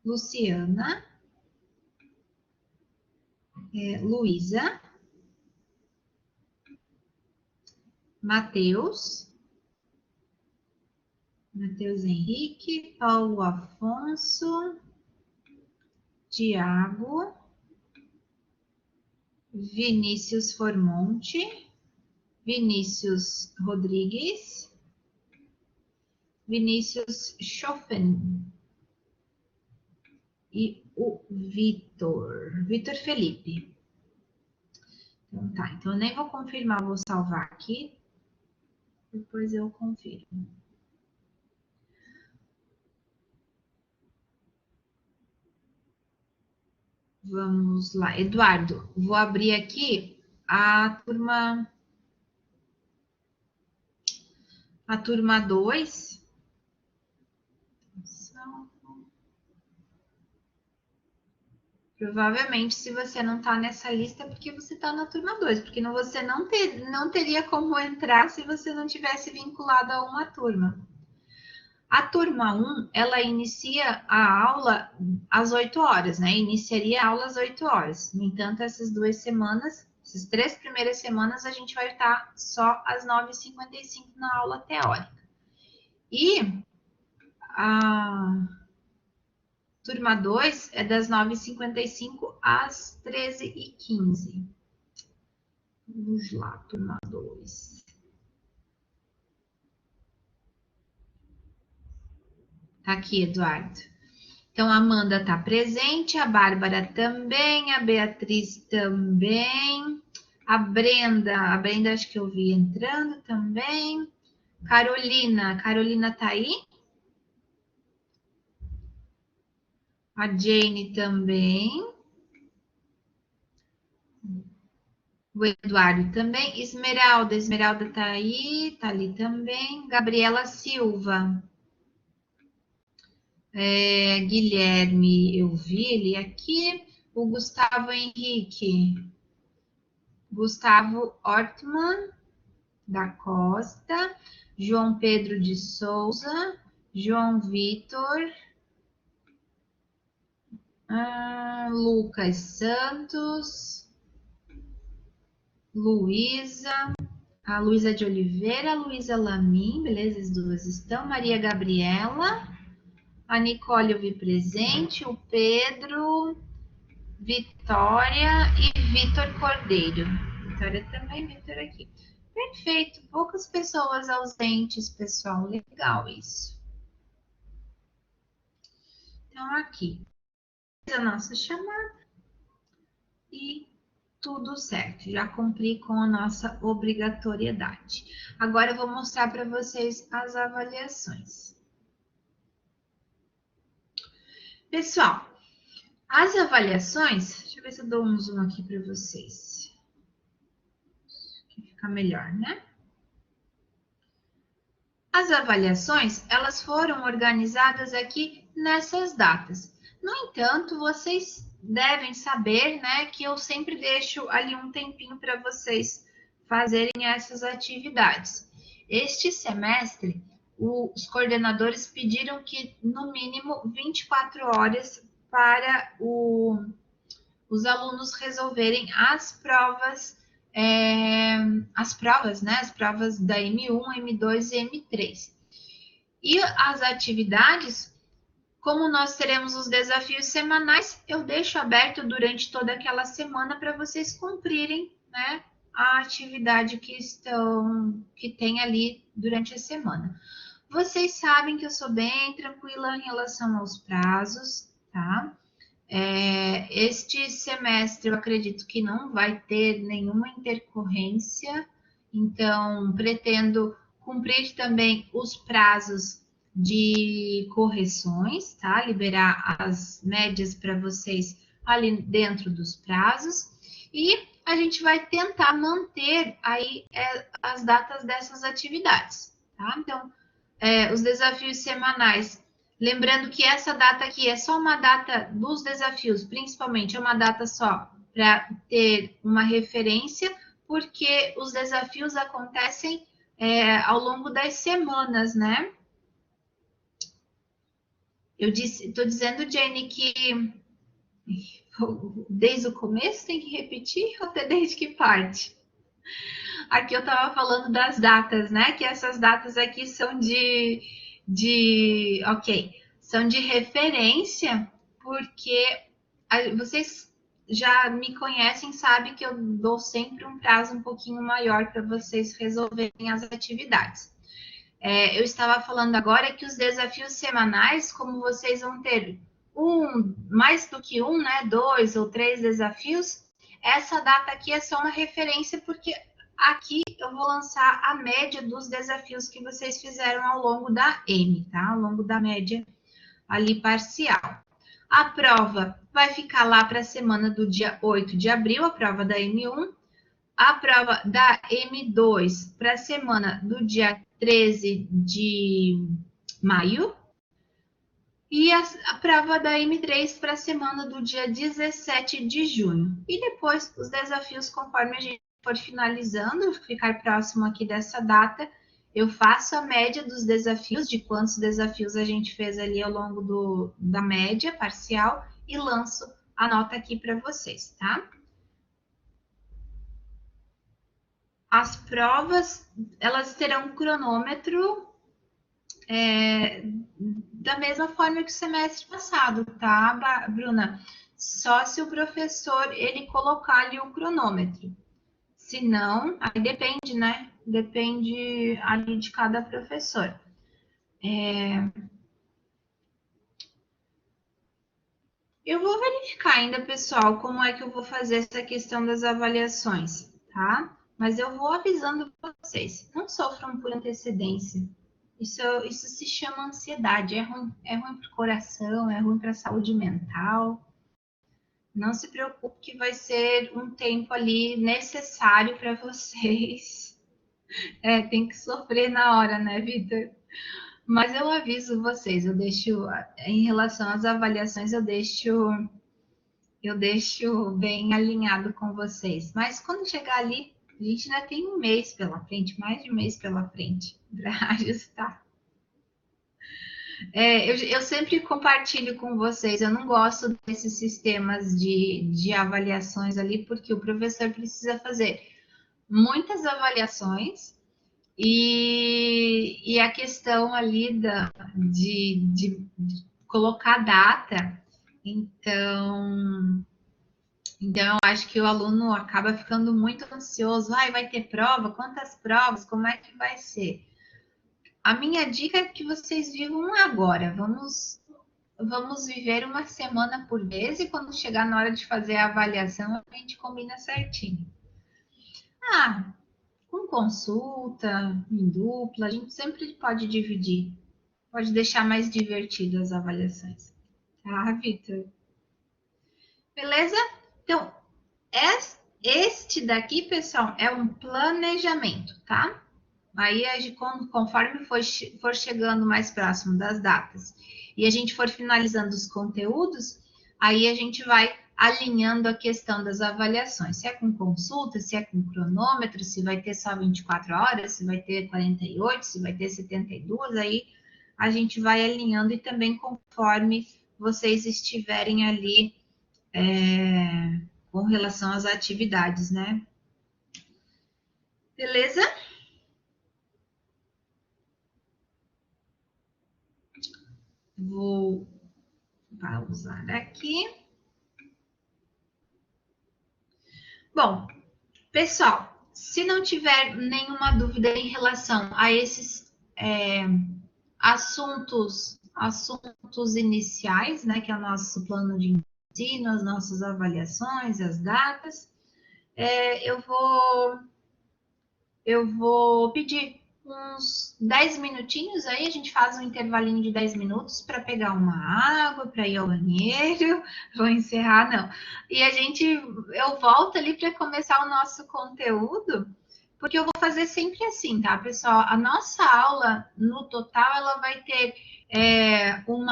Luciana. Luísa. Matheus. Matheus Henrique. Paulo Afonso. Tiago. Vinícius Formonte. Vinícius Rodrigues. Vinícius Schoffen. E o Vitor. Vitor Felipe. Então tá, então eu nem vou confirmar, vou salvar aqui. Depois eu confirmo. Vamos lá. Eduardo, vou abrir aqui a turma 2. Provavelmente, se você não está nessa lista, é porque você está na turma 2, porque você não teria como entrar se você não tivesse vinculado a uma turma. A turma 1, ela inicia a aula às 8 horas, né? Iniciaria a aula às 8 horas. No entanto, essas 2 semanas, essas 3 primeiras semanas, a gente vai estar só às 9h55 na aula teórica. E a turma 2 é das 9h55 às 13h15. Vamos lá, turma 2. Tá aqui, Eduardo. Então, a Amanda está presente, a Bárbara também, a Beatriz também, a Brenda acho que eu vi entrando também. Carolina está aí? A Jane também. O Eduardo também. Esmeralda, Esmeralda tá aí, tá ali também. Gabriela Silva. Guilherme, eu vi ele aqui. O Gustavo Henrique. Gustavo Ortmann da Costa. João Pedro de Souza. João Vitor. Lucas Santos. Luísa. A Luísa de Oliveira, a Luísa Lamin, beleza, as duas estão. Maria Gabriela, a Nicole eu vi presente, o Pedro, Vitória e Vitor Cordeiro. Vitória também, Vitor aqui. Perfeito, poucas pessoas ausentes, pessoal, legal isso. Então, aqui, a nossa chamada e tudo certo, já cumpri com a nossa obrigatoriedade. Agora eu vou mostrar para vocês as avaliações. Pessoal, as avaliações, deixa eu ver se eu dou um zoom aqui para vocês, que fica melhor, né? As avaliações, elas foram organizadas aqui nessas datas. No entanto, vocês devem saber, né, que eu sempre deixo ali um tempinho para vocês fazerem essas atividades. Este semestre, os coordenadores pediram que, no mínimo, 24 horas para os alunos resolverem as provas, né? As provas da M1, M2 e M3. E as atividades, como nós teremos os desafios semanais, eu deixo aberto durante toda aquela semana para vocês cumprirem, né, a atividade que tem ali durante a semana. Vocês sabem que eu sou bem tranquila em relação aos prazos, tá? Este semestre eu acredito que não vai ter nenhuma intercorrência, então pretendo cumprir também os prazos de correções, tá? Liberar as médias para vocês ali dentro dos prazos e a gente vai tentar manter aí as datas dessas atividades, tá? Então, os desafios semanais. Lembrando que essa data aqui é só uma data dos desafios, principalmente é uma data só para ter uma referência, porque os desafios acontecem ao longo das semanas, né? Estou dizendo, Jenny, que desde o começo tem que repetir ou até desde que parte? Aqui eu estava falando das datas, né? Que essas datas aqui são são de referência, porque vocês já me conhecem, sabem que eu dou sempre um prazo um pouquinho maior para vocês resolverem as atividades. Eu estava falando agora que os desafios semanais, como vocês vão ter mais do que né? 2 ou 3 desafios, essa data aqui é só uma referência, porque aqui eu vou lançar a média dos desafios que vocês fizeram ao longo da M, tá? Ao longo da média ali parcial. A prova vai ficar lá para a semana do dia 8 de abril, a prova da M1. A prova da M2 para a semana do dia 13 de maio. E a prova da M3 para a semana do dia 17 de junho. E depois os desafios, conforme a gente for finalizando, ficar próximo aqui dessa data, eu faço a média dos desafios, de quantos desafios a gente fez ali ao longo da média parcial, e lanço a nota aqui para vocês, tá? As provas, elas terão cronômetro da mesma forma que o semestre passado, tá, Bruna? Só se o professor ele colocar ali o cronômetro. Se não, aí depende, né? Depende ali de cada professor. Eu vou verificar ainda, pessoal, como é que eu vou fazer essa questão das avaliações, tá? Mas eu vou avisando vocês. Não sofram por antecedência. Isso se chama ansiedade. É ruim para o coração, é ruim para a saúde mental. Não se preocupe que vai ser um tempo ali necessário para vocês. Tem que sofrer na hora, né, Vitor? Mas eu aviso vocês, eu deixo, em relação às avaliações, eu deixo bem alinhado com vocês. Mas quando chegar ali, a gente ainda tem um mês pela frente, mais de um mês pela frente, para ajustar. Eu sempre compartilho com vocês, eu não gosto desses sistemas de avaliações ali, porque o professor precisa fazer muitas avaliações e a questão ali de colocar data, então eu acho que o aluno acaba ficando muito ansioso. Vai ter prova? Quantas provas? Como é que vai ser? A minha dica é que vocês vivam agora. Vamos viver uma semana por vez e quando chegar na hora de fazer a avaliação, a gente combina certinho. Ah, com consulta, em dupla, a gente sempre pode dividir. Pode deixar mais divertido as avaliações. Tá, Vitor? Beleza? Então, este daqui, pessoal, é um planejamento, tá? Aí, conforme for chegando mais próximo das datas e a gente for finalizando os conteúdos, aí a gente vai alinhando a questão das avaliações. Se é com consulta, se é com cronômetro, se vai ter só 24 horas, se vai ter 48, se vai ter 72, aí a gente vai alinhando e também conforme vocês estiverem ali com relação às atividades, né? Beleza? Vou pausar aqui. Bom, pessoal, se não tiver nenhuma dúvida em relação a esses assuntos iniciais, né, que é o nosso plano de ensino, as nossas avaliações, as datas, eu vou pedir uns 10 minutinhos aí, a gente faz um intervalinho de 10 minutos para pegar uma água, para ir ao banheiro, vou encerrar, não. E eu volto ali para começar o nosso conteúdo, porque eu vou fazer sempre assim, tá, pessoal? A nossa aula, no total, ela vai ter 1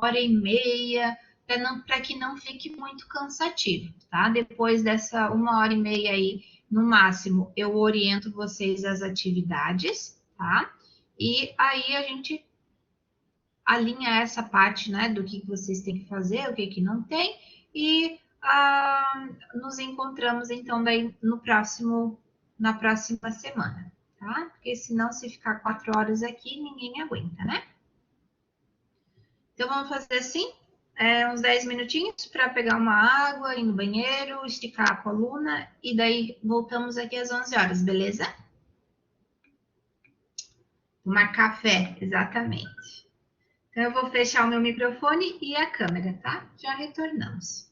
hora e meia, para que não fique muito cansativo, tá? Depois dessa 1 hora e meia aí, no máximo, eu oriento vocês as atividades, tá? E aí a gente alinha essa parte, né, do que vocês têm que fazer, o que não tem, e nos encontramos então daí na próxima semana, tá? Porque senão, se ficar 4 horas aqui, ninguém aguenta, né? Então vamos fazer assim, uns 10 minutinhos para pegar uma água, ir no banheiro, esticar a coluna e daí voltamos aqui às 11 horas, beleza? Tomar café, exatamente. Então eu vou fechar o meu microfone e a câmera, tá? Já retornamos.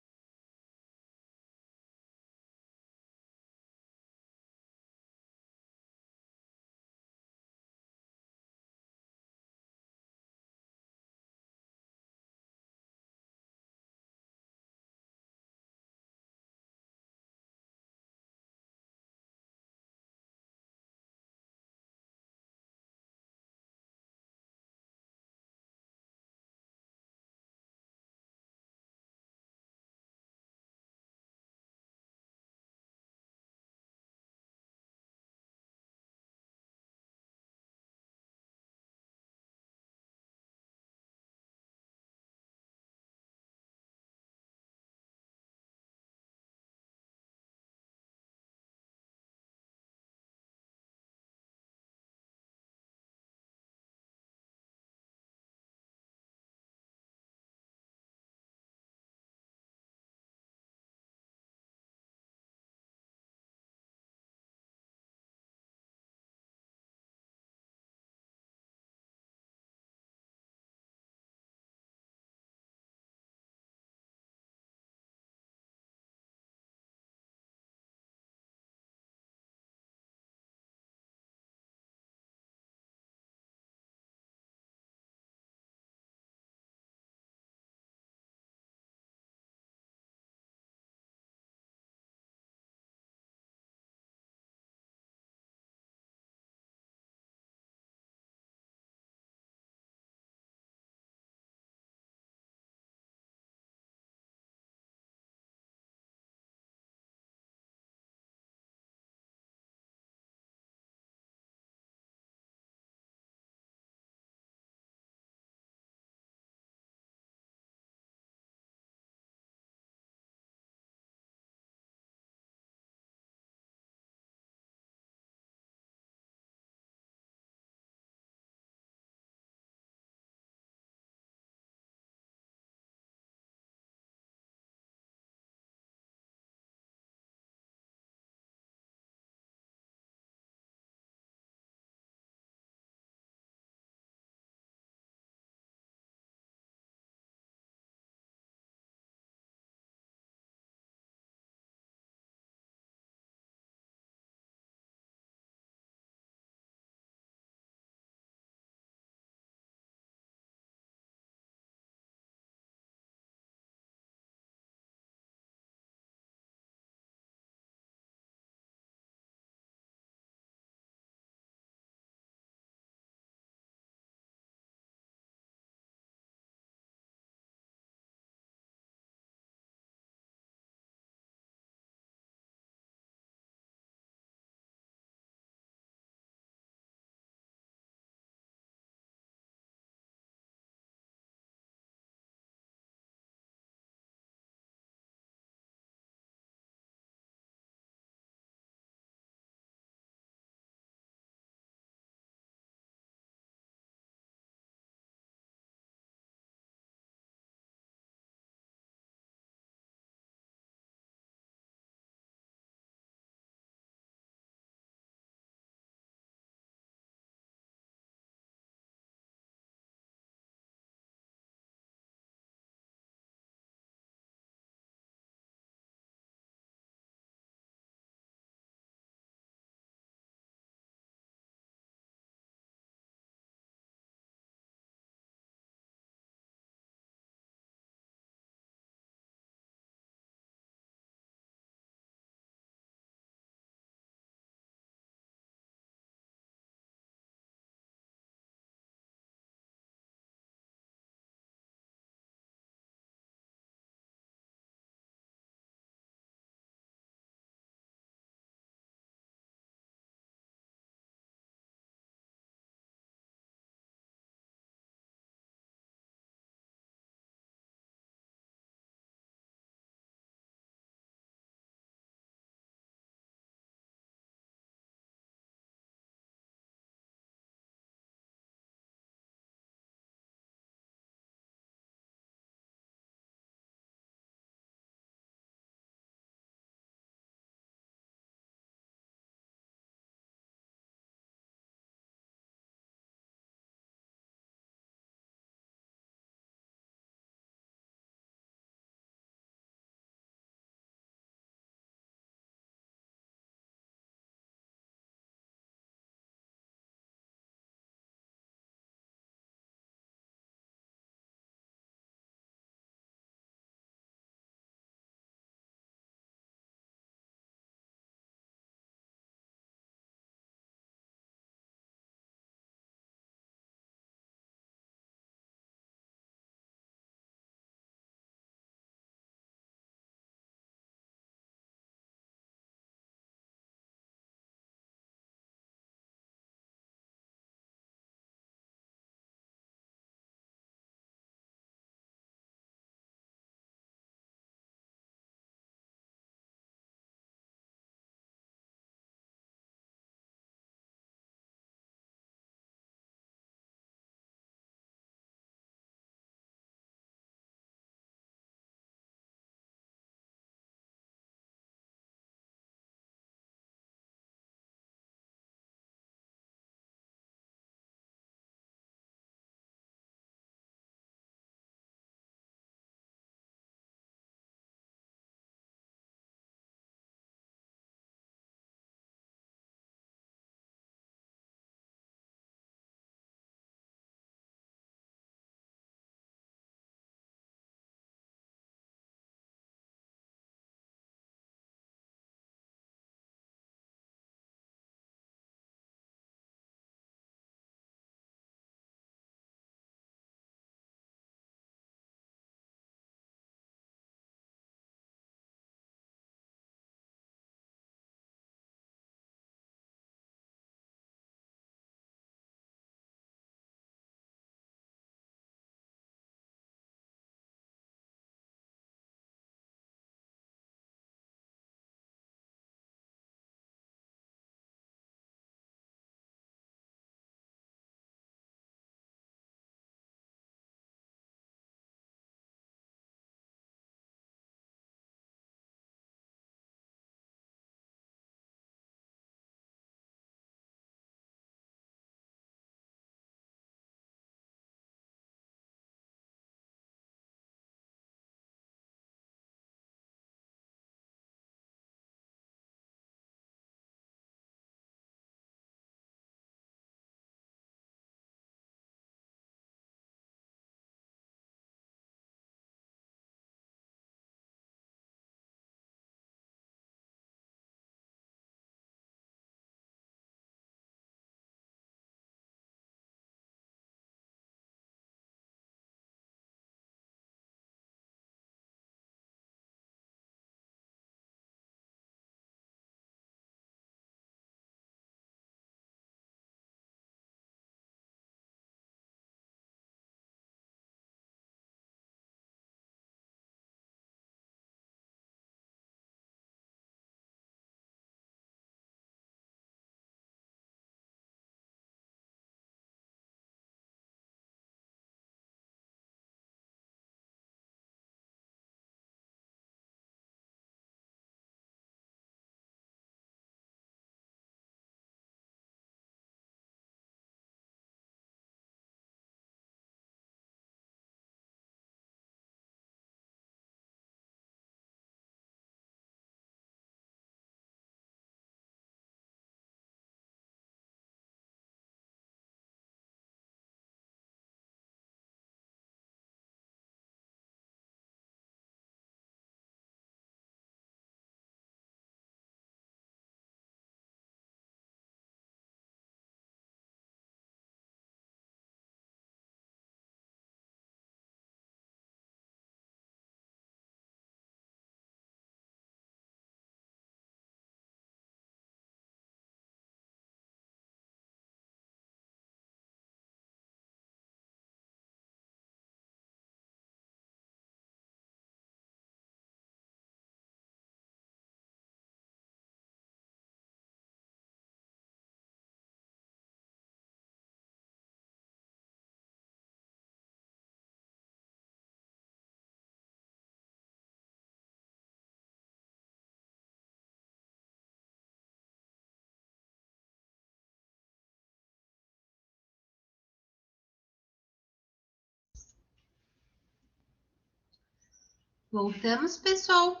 Voltamos, pessoal.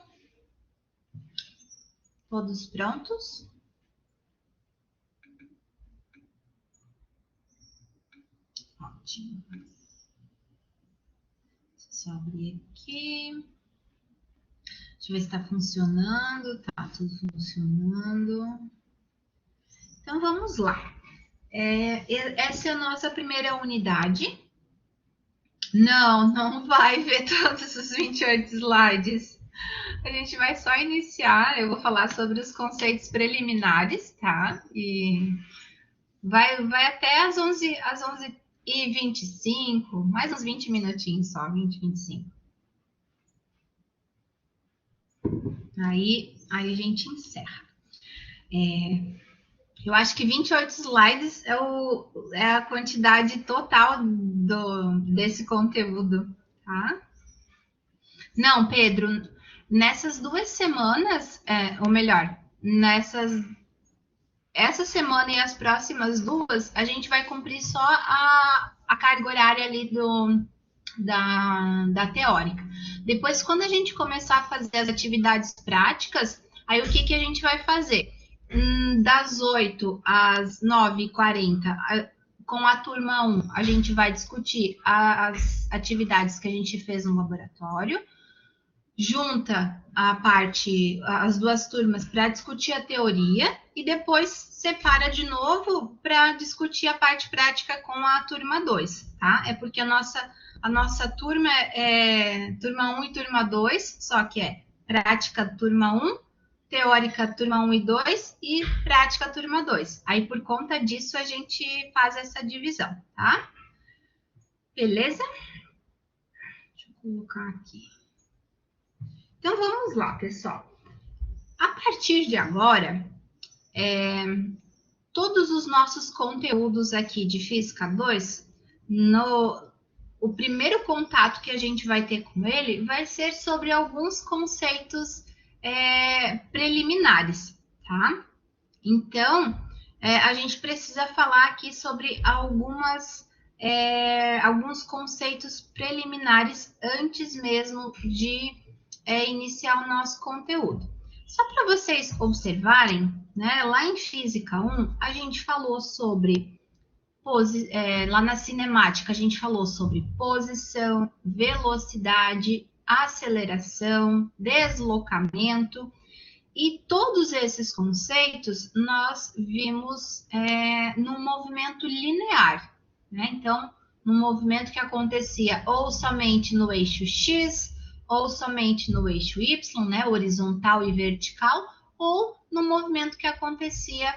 Todos prontos? Ótimo. Só abrir aqui. Deixa eu ver se está funcionando. Tá tudo funcionando. Então, vamos lá. Essa é a nossa primeira unidade. Não vai ver todos os 28 slides. A gente vai só iniciar. Eu vou falar sobre os conceitos preliminares, tá? E vai até às 11h25, mais uns 20 minutinhos só, 20, 25. Aí a gente encerra. Eu acho que 28 slides é a quantidade total desse conteúdo, tá? Não, Pedro, nessas 2 semanas, ou melhor, essa semana e as próximas 2, a gente vai cumprir só a carga horária ali da teórica. Depois, quando a gente começar a fazer as atividades práticas, aí o que a gente vai fazer? Das 8 às 9h40, com a turma 1, a gente vai discutir as atividades que a gente fez no laboratório, junta as 2 turmas para discutir a teoria e depois separa de novo para discutir a parte prática com a turma 2, tá? É porque a nossa turma é turma 1 e turma 2, só que é prática turma 1, teórica turma 1 e 2 e prática turma 2. Aí, por conta disso, a gente faz essa divisão, tá? Beleza? Deixa eu colocar aqui. Então, vamos lá, pessoal. A partir de agora, todos os nossos conteúdos aqui de Física 2, o primeiro contato que a gente vai ter com ele vai ser sobre alguns conceitos preliminares, tá? Então, a gente precisa falar aqui sobre alguns conceitos preliminares antes mesmo de iniciar o nosso conteúdo. Só para vocês observarem, né, lá em Física 1, a gente falou sobre, lá na cinemática, a gente falou sobre posição, velocidade, aceleração, deslocamento, e todos esses conceitos nós vimos num movimento linear, né? Então, num movimento que acontecia ou somente no eixo X, ou somente no eixo Y, né, horizontal e vertical, ou no movimento que acontecia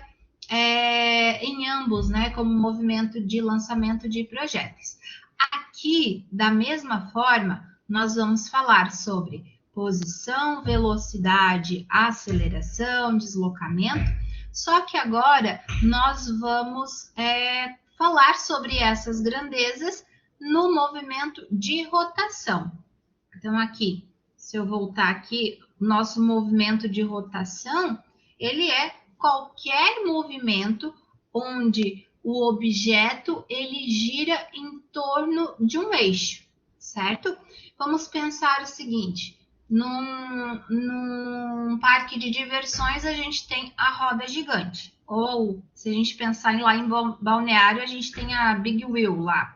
em ambos, né, como movimento de lançamento de projéteis. Aqui, da mesma forma, nós vamos falar sobre posição, velocidade, aceleração, deslocamento, só que agora nós vamos falar sobre essas grandezas no movimento de rotação. Então, aqui, se eu voltar aqui, nosso movimento de rotação, ele é qualquer movimento onde o objeto, ele gira em torno de um eixo, certo? Vamos pensar o seguinte, num parque de diversões, a gente tem a roda gigante, ou se a gente pensar lá em Balneário, a gente tem a Big Wheel lá.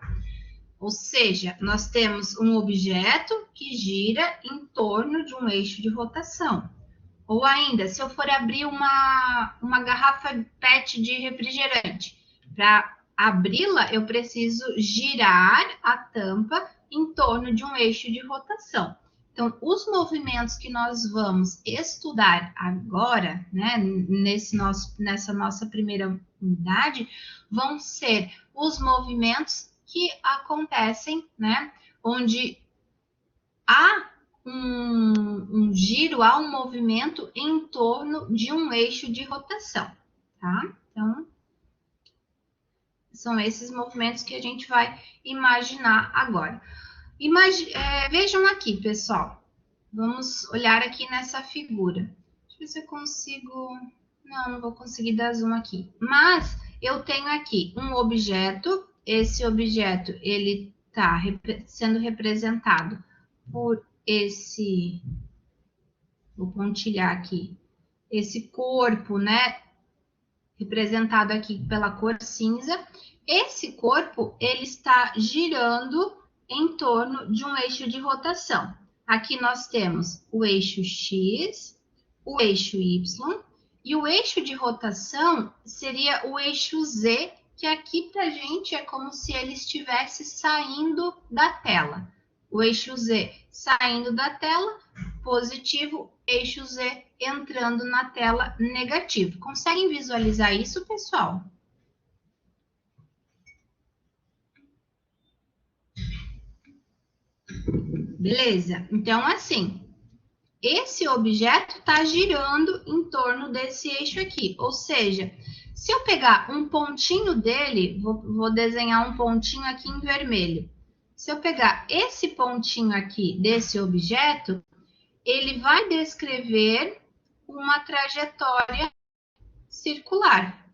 Ou seja, nós temos um objeto que gira em torno de um eixo de rotação. Ou ainda, se eu for abrir uma garrafa PET de refrigerante, para abri-la, eu preciso girar a tampa em torno de um eixo de rotação. Então, os movimentos que nós vamos estudar agora, né, nessa nossa primeira unidade, vão ser os movimentos que acontecem, né, onde há um giro, há um movimento em torno de um eixo de rotação, tá? Então, são esses movimentos que a gente vai imaginar agora. Vejam aqui, pessoal. Vamos olhar aqui nessa figura. Deixa eu ver se eu consigo... Não vou conseguir dar zoom aqui. Mas eu tenho aqui um objeto. Esse objeto, ele está sendo representado por vou pontilhar aqui, esse corpo, né, representado aqui pela cor cinza, esse corpo, ele está girando em torno de um eixo de rotação. Aqui nós temos o eixo X, o eixo Y, e o eixo de rotação seria o eixo Z, que aqui para a gente é como se ele estivesse saindo da tela. O eixo Z saindo da tela, positivo, eixo Z entrando na tela, negativo. Conseguem visualizar isso, pessoal? Beleza? Então, assim, esse objeto está girando em torno desse eixo aqui. Ou seja, se eu pegar um pontinho dele, vou desenhar um pontinho aqui em vermelho. Se eu pegar esse pontinho aqui desse objeto, ele vai descrever uma trajetória circular.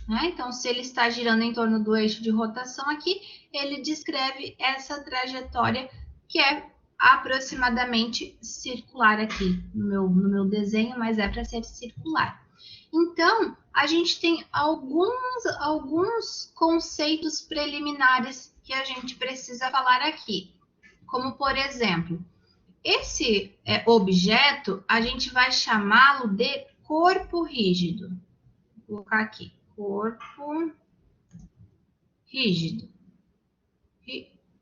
Né? Então, se ele está girando em torno do eixo de rotação aqui, ele descreve essa trajetória que é aproximadamente circular aqui no meu desenho, mas é para ser circular. Então, a gente tem alguns conceitos preliminares que a gente precisa falar aqui. Como, por exemplo, esse objeto, a gente vai chamá-lo de corpo rígido. Vou colocar aqui, corpo rígido.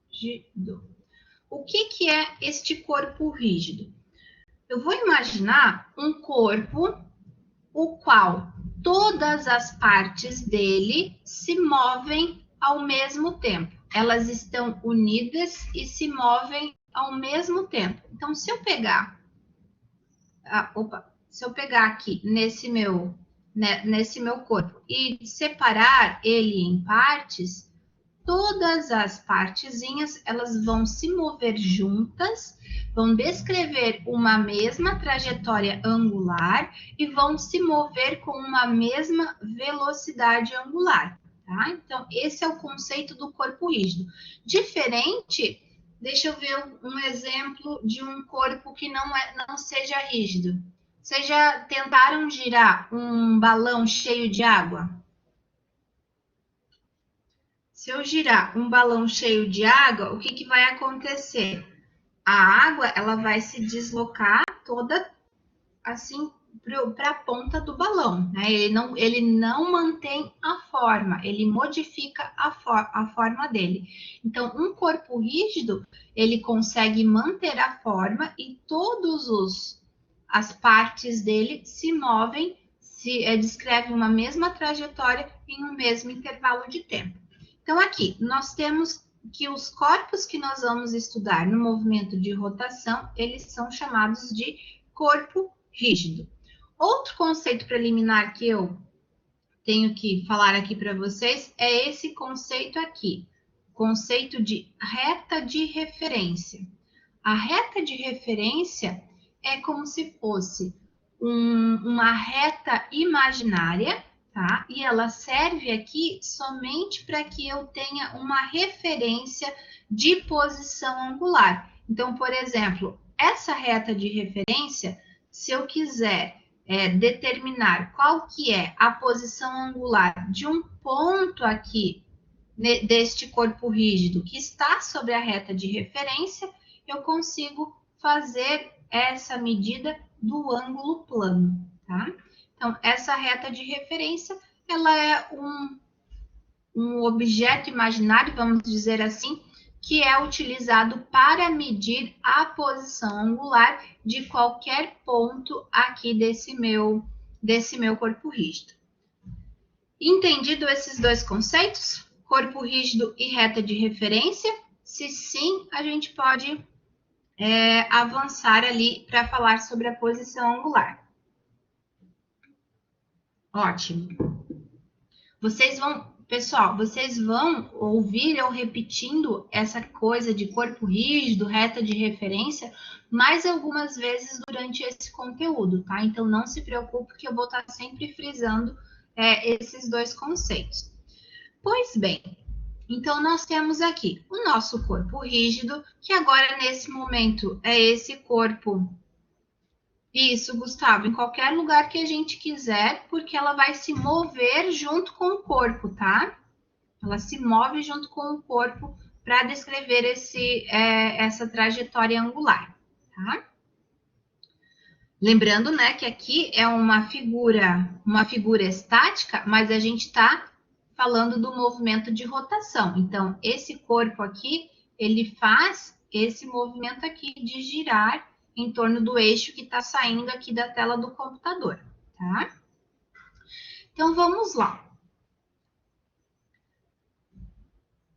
Rígido. O que é este corpo rígido? Eu vou imaginar um corpo o qual todas as partes dele se movem ao mesmo tempo. Elas estão unidas e se movem ao mesmo tempo. Então, se eu pegar, aqui nesse meu corpo e separar ele em partes, todas as partezinhas, elas vão se mover juntas, vão descrever uma mesma trajetória angular e vão se mover com uma mesma velocidade angular, tá? Então, esse é o conceito do corpo rígido. Diferente, deixa eu ver um exemplo de um corpo que não seja rígido. Vocês já tentaram girar um balão cheio de água? Se eu girar um balão cheio de água, o que vai acontecer? A água, ela vai se deslocar toda assim para a ponta do balão, né? Ele não mantém a forma, ele modifica a forma dele. Então, um corpo rígido, ele consegue manter a forma e as partes dele se movem, descrevem uma mesma trajetória em um mesmo intervalo de tempo. Então, aqui, nós temos que os corpos que nós vamos estudar no movimento de rotação, eles são chamados de corpo rígido. Outro conceito preliminar que eu tenho que falar aqui para vocês é esse conceito aqui, conceito de reta de referência. A reta de referência é como se fosse uma reta imaginária, tá? E ela serve aqui somente para que eu tenha uma referência de posição angular. Então, por exemplo, essa reta de referência, se eu quiser determinar qual que é a posição angular de um ponto aqui deste corpo rígido que está sobre a reta de referência, eu consigo fazer essa medida do ângulo plano, tá? Então, essa reta de referência, ela é um objeto imaginário, vamos dizer assim, que é utilizado para medir a posição angular de qualquer ponto aqui desse meu corpo rígido. Entendido esses dois conceitos? Corpo rígido e reta de referência? Se sim, a gente pode avançar ali para falar sobre a posição angular. Ótimo. Pessoal, vocês vão ouvir eu repetindo essa coisa de corpo rígido, reta de referência, mais algumas vezes durante esse conteúdo, tá? Então, não se preocupe que eu vou estar sempre frisando esses dois conceitos. Pois bem, Então, nós temos aqui o nosso corpo rígido, que agora, nesse momento, é esse corpo. Isso, Gustavo, em qualquer lugar que a gente quiser, porque ela vai se mover junto com o corpo, tá? Ela se move junto com o corpo para descrever essa trajetória angular, tá? Lembrando, né, que aqui é uma figura estática, mas a gente está falando do movimento de rotação. Então, esse corpo aqui, ele faz esse movimento aqui de girar em torno do eixo que está saindo aqui da tela do computador, tá? Então, vamos lá.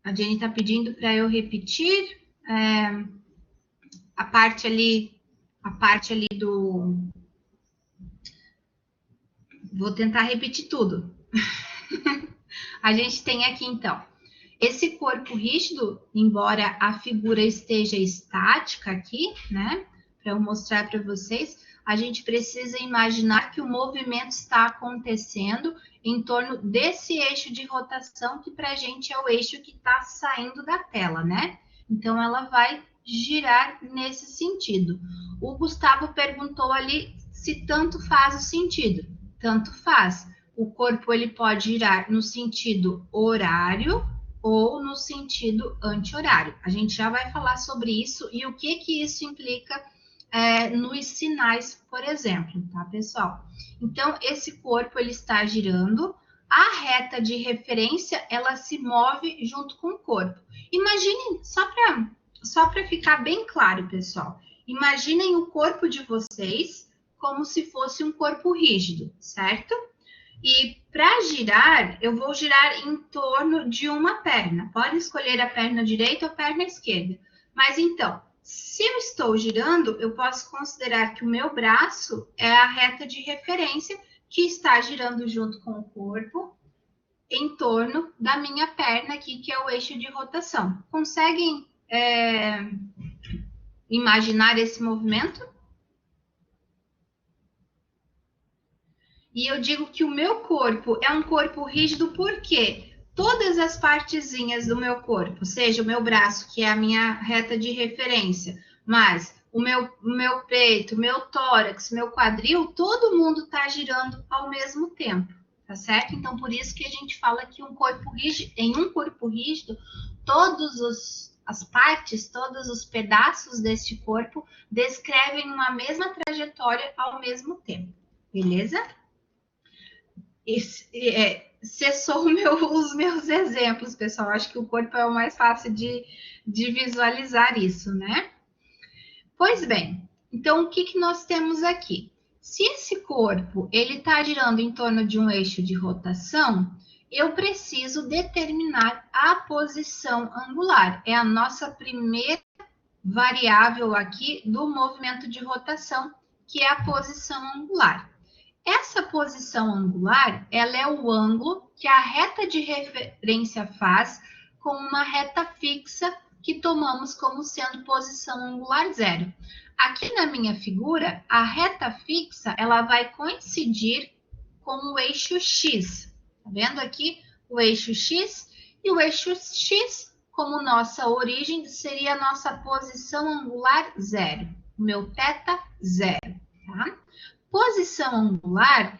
A Jenny está pedindo para eu repetir a parte ali do... Vou tentar repetir tudo. A gente tem aqui, então, esse corpo rígido, embora a figura esteja estática aqui, né? Para eu mostrar para vocês, a gente precisa imaginar que o movimento está acontecendo em torno desse eixo de rotação, que para a gente é o eixo que está saindo da tela, né? Então, ela vai girar nesse sentido. O Gustavo perguntou ali se tanto faz o sentido. Tanto faz. O corpo ele pode girar no sentido horário ou no sentido anti-horário. A gente já vai falar sobre isso e o que isso implica nos sinais, por exemplo, tá, pessoal? Então, esse corpo ele está girando, a reta de referência ela se move junto com o corpo. Imaginem, só para ficar bem claro, pessoal, imaginem o corpo de vocês como se fosse um corpo rígido, certo? E para girar, eu vou girar em torno de uma perna. Pode escolher a perna direita ou a perna esquerda. Mas então, se eu estou girando, eu posso considerar que o meu braço é a reta de referência que está girando junto com o corpo em torno da minha perna aqui, que é o eixo de rotação. Conseguem imaginar esse movimento? E eu digo que o meu corpo é um corpo rígido porque todas as partezinhas do meu corpo, seja o meu braço, que é a minha reta de referência, mas o meu peito, meu tórax, meu quadril, todo mundo está girando ao mesmo tempo, tá certo? Então, por isso que a gente fala que em um corpo rígido, as partes, todos os pedaços deste corpo descrevem uma mesma trajetória ao mesmo tempo, beleza? Cessou os meus exemplos, pessoal. Acho que o corpo é o mais fácil de visualizar isso, né? Pois bem, então o que nós temos aqui? Se esse corpo ele está girando em torno de um eixo de rotação, eu preciso determinar a posição angular. É a nossa primeira variável aqui do movimento de rotação, que é a posição angular. Essa posição angular, ela é o ângulo que a reta de referência faz com uma reta fixa que tomamos como sendo posição angular zero. Aqui na minha figura, a reta fixa, ela vai coincidir com o eixo X. Tá vendo aqui o eixo X? E o eixo X, como nossa origem, seria a nossa posição angular zero. O meu θ zero, tá? Posição angular,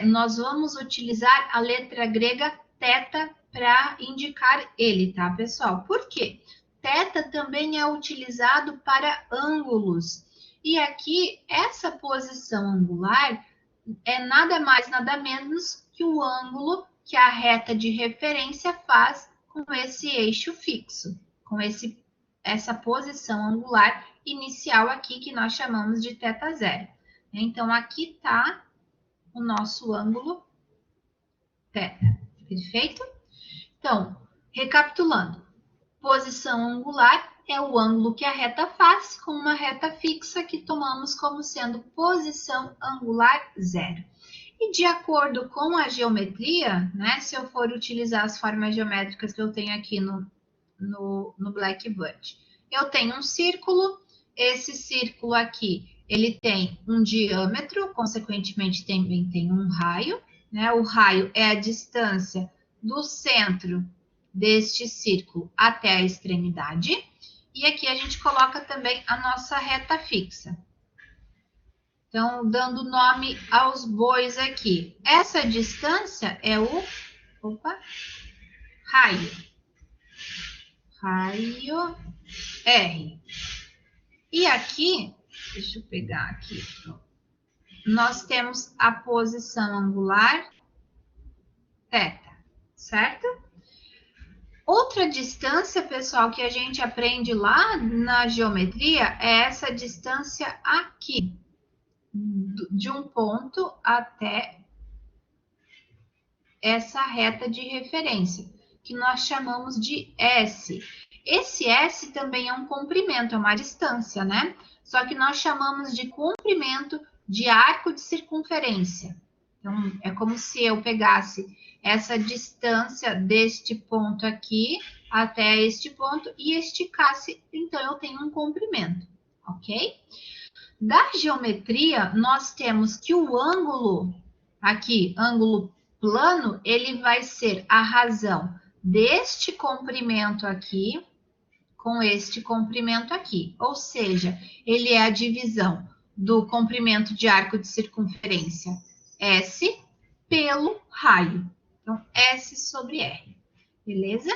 nós vamos utilizar a letra grega θ para indicar ele, tá, pessoal? Por quê? θ também é utilizado para ângulos. E aqui, essa posição angular é nada mais, nada menos que o ângulo que a reta de referência faz com esse eixo fixo, com essa posição angular inicial aqui, que nós chamamos de θ zero. Então, aqui está o nosso ângulo θ, perfeito? Então, recapitulando, posição angular é o ângulo que a reta faz com uma reta fixa que tomamos como sendo posição angular zero. E de acordo com a geometria, né, se eu for utilizar as formas geométricas que eu tenho aqui no Blackboard, eu tenho um círculo, esse círculo aqui ele tem um diâmetro, consequentemente também tem um raio, né? O raio é a distância do centro deste círculo até a extremidade. E aqui a gente coloca também a nossa reta fixa. Então, dando nome aos bois aqui. Essa distância é o raio. Raio R. E aqui, deixa eu pegar aqui. Nós temos a posição angular θ, certo? Outra distância, pessoal, que a gente aprende lá na geometria é essa distância aqui, de um ponto até essa reta de referência, que nós chamamos de S. Esse S também é um comprimento, é uma distância, né? Só que nós chamamos de comprimento de arco de circunferência. Então, é como se eu pegasse essa distância deste ponto aqui até este ponto e esticasse, então eu tenho um comprimento, ok? Da geometria, nós temos que o ângulo, aqui, ângulo plano, ele vai ser a razão deste comprimento aqui com este comprimento aqui. Ou seja, ele é a divisão do comprimento de arco de circunferência S pelo raio. Então, S sobre R. Beleza?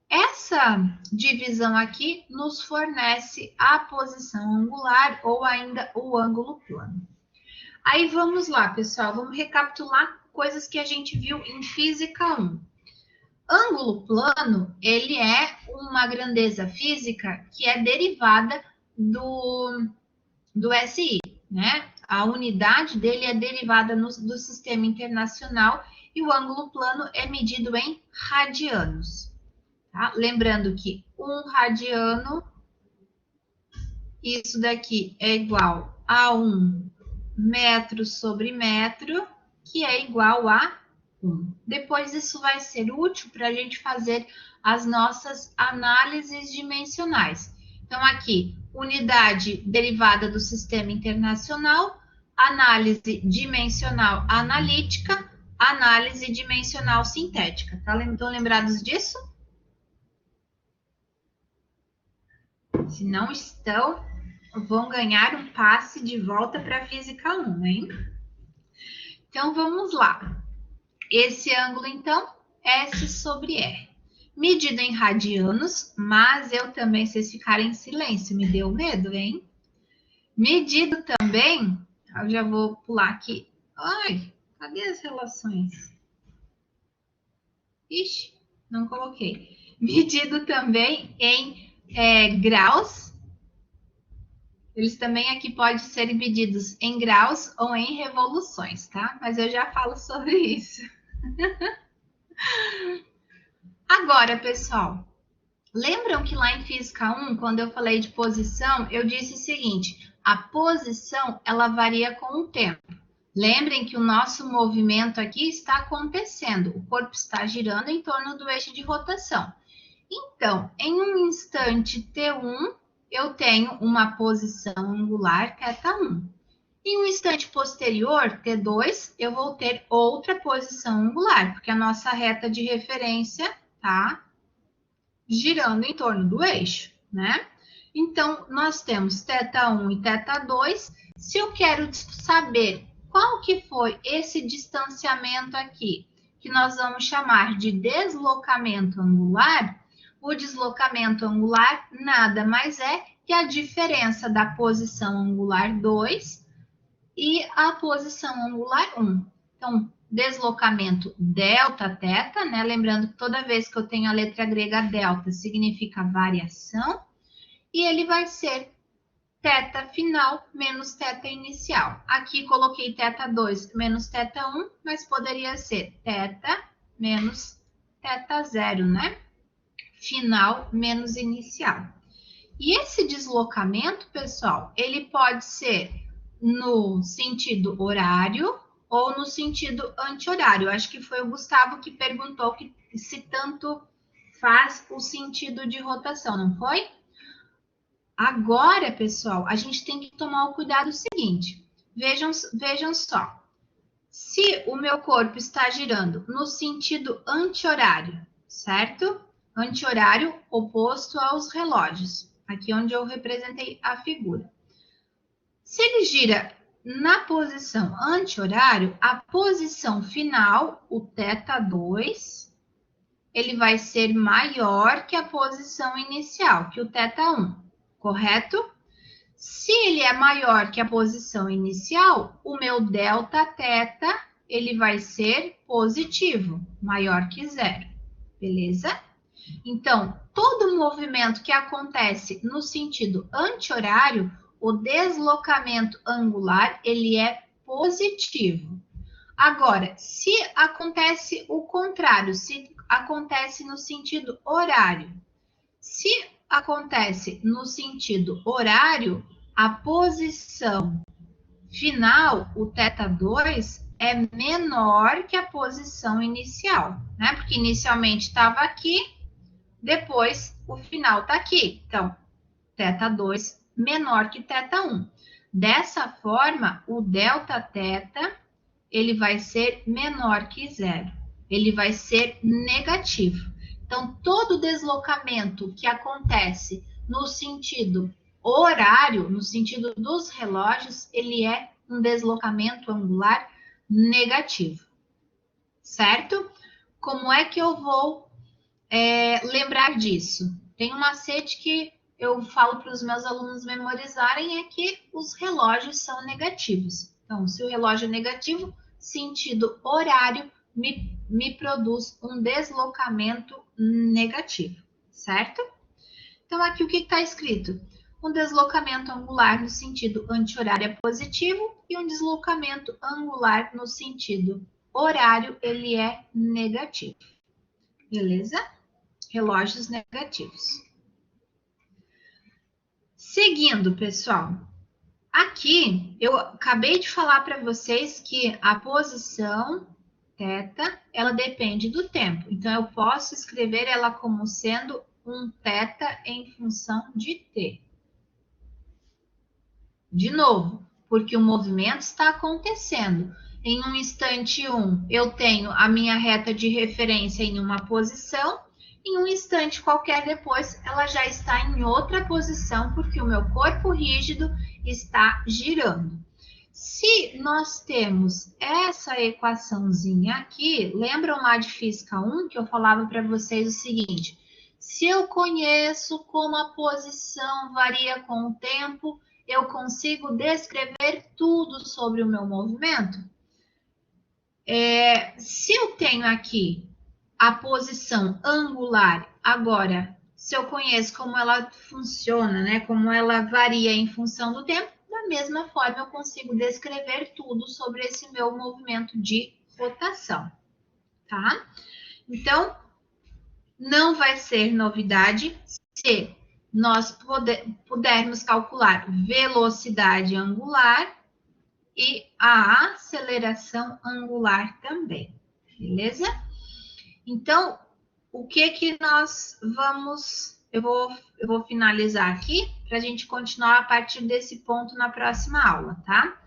Essa divisão aqui nos fornece a posição angular ou ainda o ângulo plano. Aí vamos lá, pessoal, vamos recapitular coisas que a gente viu em Física 1. Ângulo plano, ele é uma grandeza física que é derivada do SI, né? A unidade dele é derivada do Sistema Internacional e o ângulo plano é medido em radianos. Tá? Lembrando que 1 radiano, isso daqui é igual a 1 metro sobre metro, que é igual a 1. Depois isso vai ser útil para a gente fazer as nossas análises dimensionais. Então, aqui, unidade derivada do Sistema Internacional, análise dimensional analítica, análise dimensional sintética. Estão lembrados disso? Se não estão, vão ganhar um passe de volta para a Física 1, hein? Então, vamos lá. Esse ângulo, então, S sobre R. Medido em radianos, mas eu também, vocês ficarem em silêncio, me deu medo, hein? Medido também, eu já vou pular aqui. Ai, cadê as relações? Ixi, não coloquei. Medido também em graus. Eles também aqui podem ser medidos em graus ou em revoluções, tá? Mas eu já falo sobre isso. Agora, pessoal, lembram que lá em Física 1, quando eu falei de posição, eu disse o seguinte, a posição, ela varia com o tempo. Lembrem que o nosso movimento aqui está acontecendo, o corpo está girando em torno do eixo de rotação. Então, em um instante T1, eu tenho uma posição angular θ1. Em um instante posterior, T2, eu vou ter outra posição angular, porque a nossa reta de referência está girando em torno do eixo, né? Então, nós temos θ1 e θ2. Se eu quero saber qual que foi esse distanciamento aqui, que nós vamos chamar de deslocamento angular, o deslocamento angular nada mais é que a diferença da posição angular 2 e a posição angular 1. Então, deslocamento delta θ, né? Lembrando que toda vez que eu tenho a letra grega delta, significa variação. E ele vai ser θ final menos θ inicial. Aqui coloquei θ2 menos θ1, mas poderia ser θ menos θ0, né? Final menos inicial. E esse deslocamento, pessoal, ele pode ser no sentido horário ou no sentido anti-horário. Acho que foi o Gustavo que perguntou que se tanto faz o sentido de rotação, não foi? Agora, pessoal, a gente tem que tomar o cuidado seguinte. Vejam só. Se o meu corpo está girando no sentido anti-horário, certo? Anti-horário oposto aos relógios. Aqui onde eu representei a figura. Se ele gira na posição anti-horário, a posição final, o θ2, ele vai ser maior que a posição inicial, que o θ1, correto? Se ele é maior que a posição inicial, o meu Δθ, ele vai ser positivo, maior que zero, beleza? Então, todo movimento que acontece no sentido anti-horário, o deslocamento angular, ele é positivo. Agora, se acontece o contrário, se acontece no sentido horário, se acontece no sentido horário, a posição final, o θ2, é menor que a posição inicial, né? Porque inicialmente estava aqui, depois o final está aqui. Então, θ2 menor que θ1. Dessa forma, o Δθ, ele vai ser menor que zero. Ele vai ser negativo. Então, todo deslocamento que acontece no sentido horário, no sentido dos relógios, ele é um deslocamento angular negativo, certo? Como é que eu vou lembrar disso? Tem um macete que eu falo para os meus alunos memorizarem, é que os relógios são negativos. Então, se o relógio é negativo, sentido horário me produz um deslocamento negativo, certo? Então, aqui o que está escrito? Um deslocamento angular no sentido anti-horário é positivo e um deslocamento angular no sentido horário, ele é negativo. Beleza? Relógios negativos. Seguindo, pessoal. Aqui, eu acabei de falar para vocês que a posição θ, ela depende do tempo. Então, eu posso escrever ela como sendo um θ em função de t. De novo, porque o movimento está acontecendo. Em um instante 1, eu tenho a minha reta de referência em uma posição, em um instante qualquer depois, ela já está em outra posição, porque o meu corpo rígido está girando. Se nós temos essa equaçãozinha aqui, lembram lá de Física 1 que eu falava para vocês o seguinte: se eu conheço como a posição varia com o tempo, eu consigo descrever tudo sobre o meu movimento? Se eu tenho aqui a posição angular, agora, se eu conheço como ela funciona, né, como ela varia em função do tempo, da mesma forma eu consigo descrever tudo sobre esse meu movimento de rotação, tá? Então, não vai ser novidade se nós pudermos calcular velocidade angular e a aceleração angular também, beleza? Então, o que nós vamos... Eu vou finalizar aqui para a gente continuar a partir desse ponto na próxima aula, tá?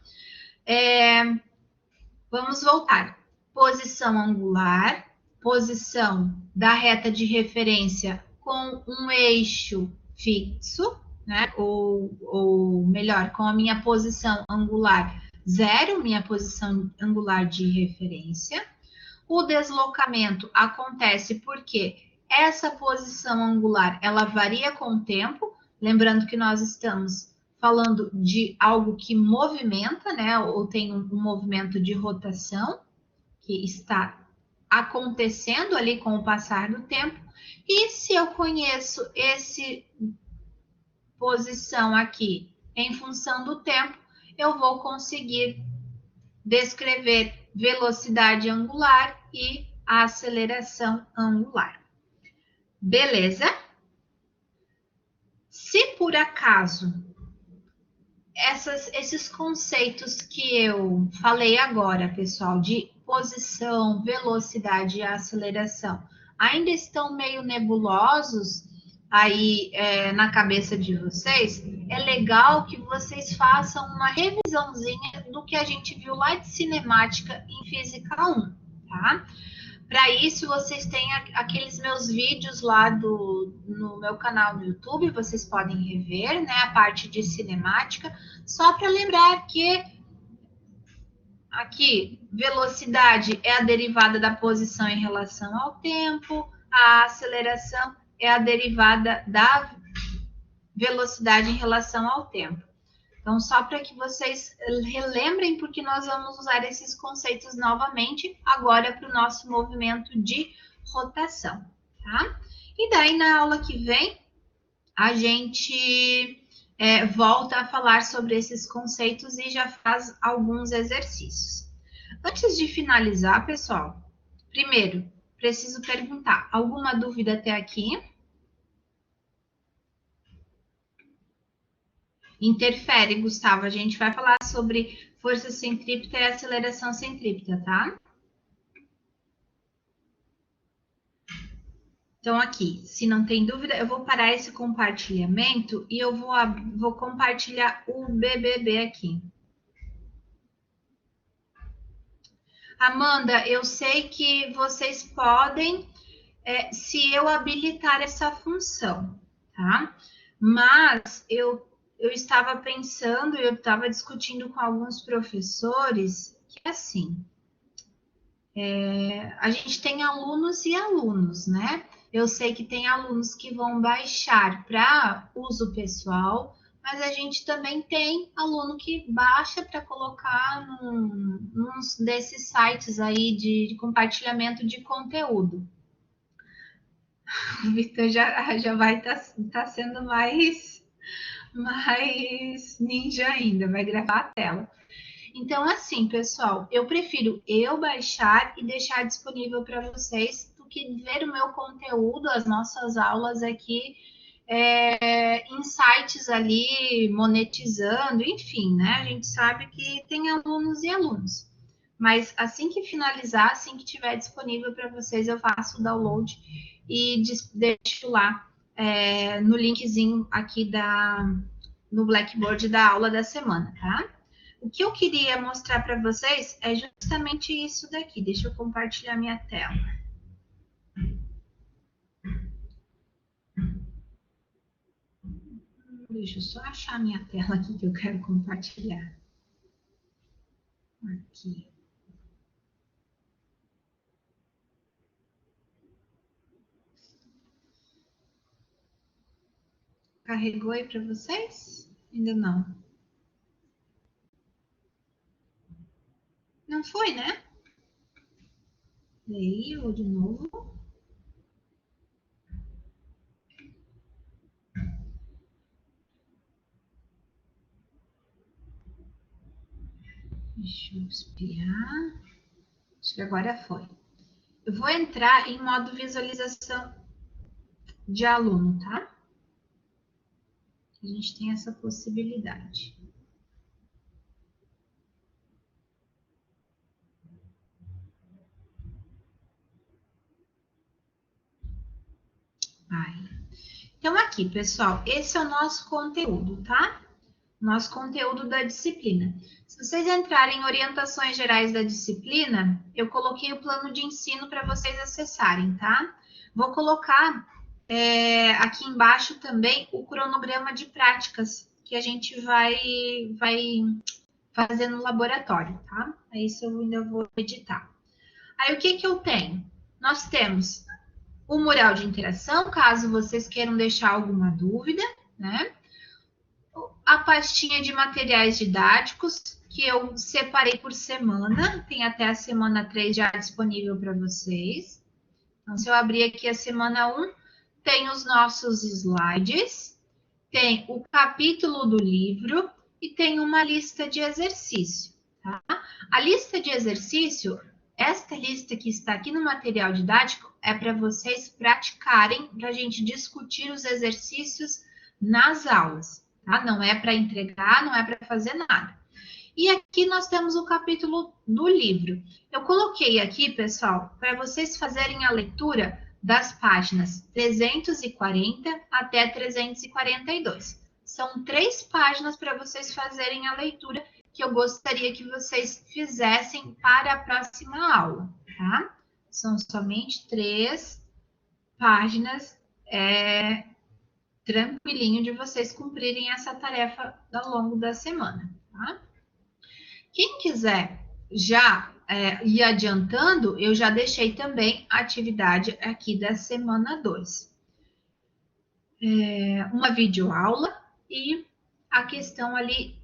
Vamos voltar. Posição angular, posição da reta de referência com um eixo fixo, né? Ou melhor, com a minha posição angular zero, minha posição angular de referência. O deslocamento acontece porque essa posição angular, ela varia com o tempo, lembrando que nós estamos falando de algo que movimenta, né, ou tem um movimento de rotação que está acontecendo ali com o passar do tempo. E se eu conheço esse posição aqui em função do tempo, eu vou conseguir descrever velocidade angular e a aceleração angular. Beleza? Se por acaso esses conceitos que eu falei agora, pessoal, de posição, velocidade e aceleração, ainda estão meio nebulosos aí na cabeça de vocês, é legal que vocês façam uma revisãozinha do que a gente viu lá de cinemática em Física 1, tá? Para isso, vocês têm aqueles meus vídeos lá no meu canal no YouTube, vocês podem rever, né, a parte de cinemática, só para lembrar que aqui, velocidade é a derivada da posição em relação ao tempo, a aceleração é a derivada da velocidade em relação ao tempo. Então, só para que vocês relembrem, porque nós vamos usar esses conceitos novamente agora para o nosso movimento de rotação, tá? E daí, na aula que vem, a gente volta a falar sobre esses conceitos e já faz alguns exercícios. Antes de finalizar, pessoal, primeiro, preciso perguntar, alguma dúvida até aqui? Interfere, Gustavo. A gente vai falar sobre força centrípeta e aceleração centrípeta, tá? Então, aqui, se não tem dúvida, eu vou parar esse compartilhamento e eu vou compartilhar o BBB aqui. Amanda, eu sei que vocês podem, se eu habilitar essa função, tá? Mas eu estava pensando, eu estava discutindo com alguns professores que, assim, a gente tem alunos e alunos, né? Eu sei que tem alunos que vão baixar para uso pessoal, mas a gente também tem aluno que baixa para colocar num desses sites aí de compartilhamento de conteúdo. O Vitor já vai tá sendo mais ninja ainda, vai gravar a tela. Então, assim, pessoal, eu prefiro eu baixar e deixar disponível para vocês do que ver o meu conteúdo, as nossas aulas aqui em sites ali monetizando, enfim, né? A gente sabe que tem alunos e alunos. Mas assim que finalizar, assim que tiver disponível para vocês, eu faço o download e deixo lá no linkzinho aqui no Blackboard da aula da semana, tá? O que eu queria mostrar para vocês é justamente isso daqui. Deixa eu compartilhar minha tela. Deixa eu só achar minha tela aqui que eu quero compartilhar. Aqui. Carregou aí para vocês? Ainda não. Não foi, né? Daí, ou de novo. Deixa eu espiar. Acho que agora foi. Eu vou entrar em modo visualização de aluno, tá? A gente tem essa possibilidade. Aí. Então, aqui, pessoal, esse é o nosso conteúdo, tá? Nosso conteúdo da disciplina. Se vocês entrarem em orientações gerais da disciplina, eu coloquei o plano de ensino para vocês acessarem, tá? Vou colocar aqui embaixo também o cronograma de práticas que a gente vai fazer no laboratório, tá? Isso eu ainda vou editar. Aí, o que eu tenho? Nós temos o mural de interação, caso vocês queiram deixar alguma dúvida, né? A pastinha de materiais didáticos, que eu separei por semana, tem até a semana 3 já disponível para vocês. Então, se eu abrir aqui a semana 1, tem os nossos slides, tem o capítulo do livro e tem uma lista de exercício, tá? A lista de exercício, esta lista que está aqui no material didático, é para vocês praticarem, para a gente discutir os exercícios nas aulas, tá? Não é para entregar, não é para fazer nada. E aqui nós temos o capítulo do livro. Eu coloquei aqui, pessoal, para vocês fazerem a leitura das páginas 340 até 342. São 3 páginas para vocês fazerem a leitura que eu gostaria que vocês fizessem para a próxima aula, tá? São somente 3 páginas, tranquilinho de vocês cumprirem essa tarefa ao longo da semana, tá? Quem quiser já ir adiantando, eu já deixei também a atividade aqui da semana 2. Uma videoaula e a questão ali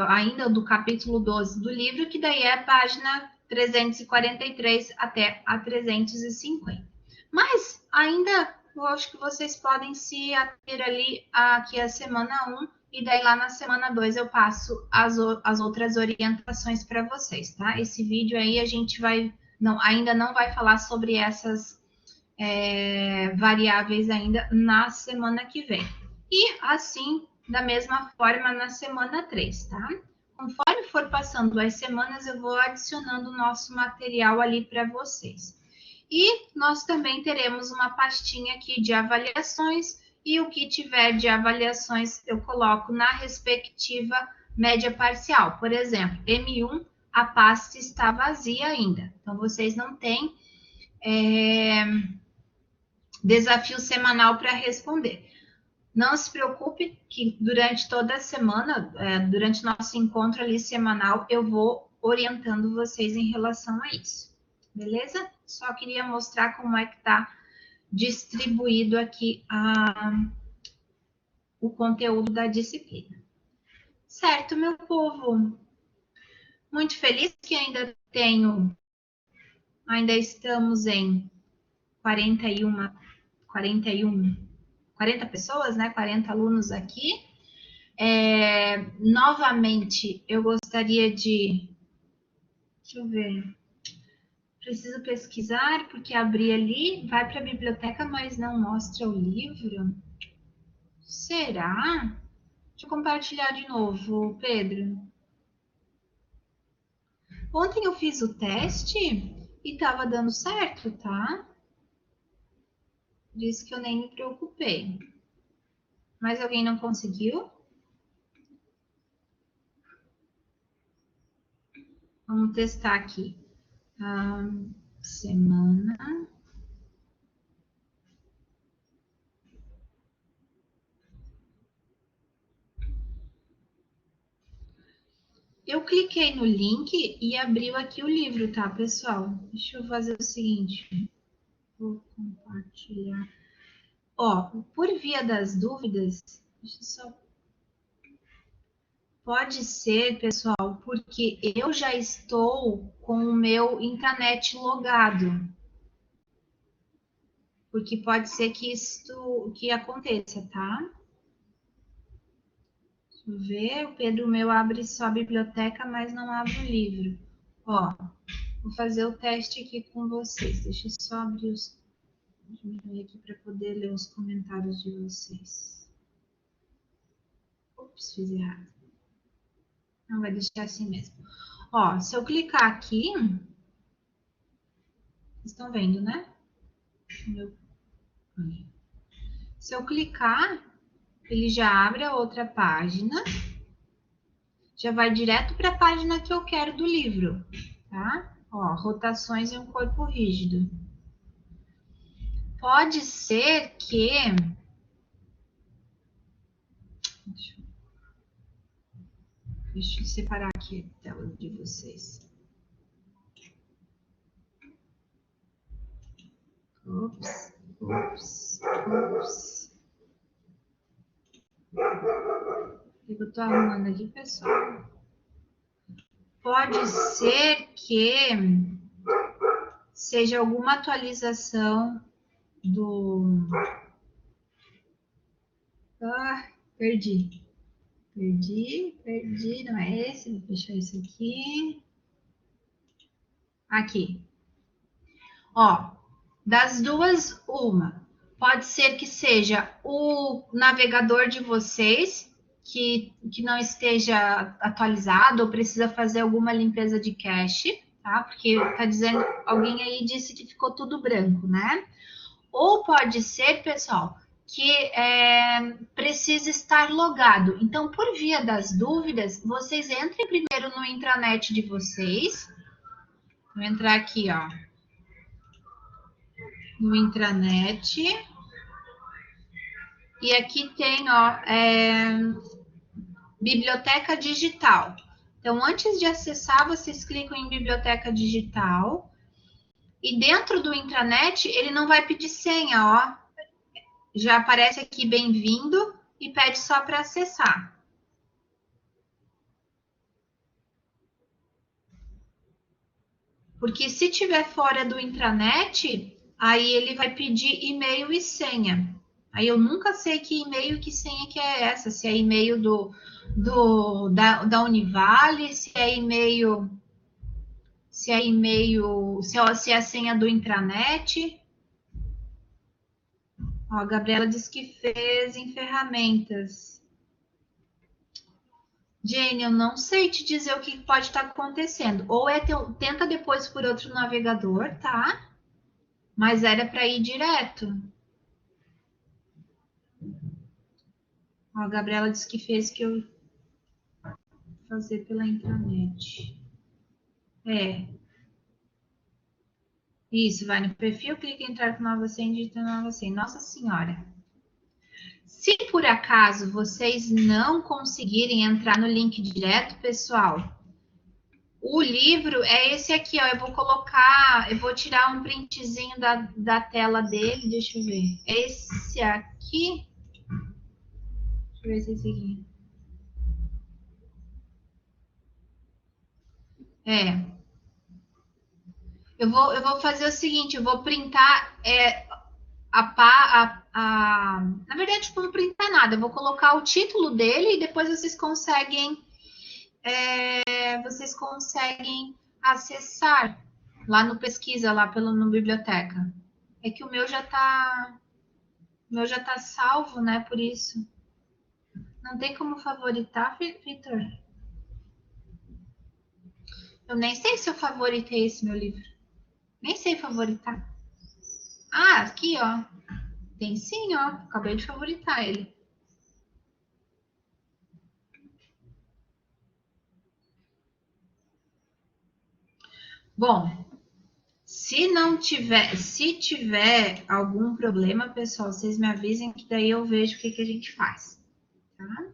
ainda do capítulo 12 do livro, que daí é a página 343 até a 350. Mas ainda eu acho que vocês podem se ater ali aqui a semana 1 e daí lá na semana 2 eu passo as outras orientações para vocês, tá? Esse vídeo aí a gente ainda não vai falar sobre essas variáveis ainda na semana que vem. E assim, da mesma forma, na semana 3, tá? Conforme for passando as semanas, eu vou adicionando o nosso material ali para vocês. E nós também teremos uma pastinha aqui de avaliações, e o que tiver de avaliações eu coloco na respectiva média parcial. Por exemplo, M1, a pasta está vazia ainda. Então, vocês não têm desafio semanal para responder. Não se preocupe que durante toda a semana, durante nosso encontro ali semanal, eu vou orientando vocês em relação a isso. Beleza? Só queria mostrar como é que está distribuído aqui o conteúdo da disciplina. Certo, meu povo? Muito feliz que ainda estamos em 40 pessoas, né? 40 alunos aqui. Novamente, eu gostaria de... Deixa eu ver. Preciso pesquisar, porque abri ali, vai para a biblioteca, mas não mostra o livro. Será? Deixa eu compartilhar de novo, Pedro. Ontem eu fiz o teste e estava dando certo, tá? Disse que eu nem me preocupei. Mas alguém não conseguiu? Vamos testar aqui. Semana. Eu cliquei no link e abriu aqui o livro, tá, pessoal? Deixa eu fazer o seguinte. Vou compartilhar. Ó, por via das dúvidas, deixa eu só... Pode ser, pessoal, porque eu já estou com o meu intranet logado. Porque pode ser que aconteça, tá? Deixa eu ver, o Pedro meu abre só a biblioteca, mas não abre o livro. Ó, vou fazer o teste aqui com vocês. Deixa eu só abrir diminuir aqui para poder ler os comentários de vocês. Ops, fiz errado. Não, vai deixar assim mesmo. Ó, se eu clicar aqui... Vocês estão vendo, né? Se eu clicar, ele já abre a outra página. Já vai direto para a página que eu quero do livro, tá? Ó, rotações em um corpo rígido. Pode ser que... Deixa eu separar aqui a tela de vocês. Ops. Eu tô arrumando aqui, pessoal. Pode ser que seja alguma atualização do... Perdi, não é esse, vou fechar isso aqui. Aqui. Ó, das duas, uma. Pode ser que seja o navegador de vocês que não esteja atualizado ou precisa fazer alguma limpeza de cache, tá? Porque tá dizendo, alguém aí disse que ficou tudo branco, né? Ou pode ser, pessoal, que precisa estar logado. Então, por via das dúvidas, vocês entrem primeiro no intranet de vocês. Vou entrar aqui, ó. no intranet. E aqui tem, ó, biblioteca digital. Então, antes de acessar, vocês clicam em biblioteca digital. E dentro do intranet, ele não vai pedir senha, ó. Já aparece aqui bem-vindo e pede só para acessar. Porque se tiver fora do intranet, aí ele vai pedir e-mail e senha. Aí eu nunca sei que e-mail e que senha que é essa. Se é e-mail da Univale, se é e-mail, se é a senha do intranet. Ó, a Gabriela disse que fez em ferramentas. Jane, eu não sei te dizer o que pode estar acontecendo. Ou tenta depois por outro navegador, tá? Mas era para ir direto. Ó, a Gabriela disse que fez que eu fazer pela internet. Isso, vai no perfil, clica em entrar com nova senha, digita nova senha. Nossa Senhora. Se por acaso vocês não conseguirem entrar no link direto, pessoal, o livro é esse aqui, ó. Eu vou tirar um printzinho da tela dele, deixa eu ver. É esse aqui. Deixa eu ver se é esse aqui. Eu vou fazer o seguinte, eu vou printar na verdade, não vou printar nada, eu vou colocar o título dele e depois vocês conseguem acessar lá no pesquisa, lá no biblioteca. É que o meu já tá salvo, né? Por isso. Não tem como favoritar, Vitor? Eu nem sei se eu favoritei esse meu livro. Nem sei favoritar. Ah, aqui, ó. Tem sim, ó. Acabei de favoritar ele. Bom, se tiver algum problema, pessoal, vocês me avisem que daí eu vejo o que a gente faz. Tá?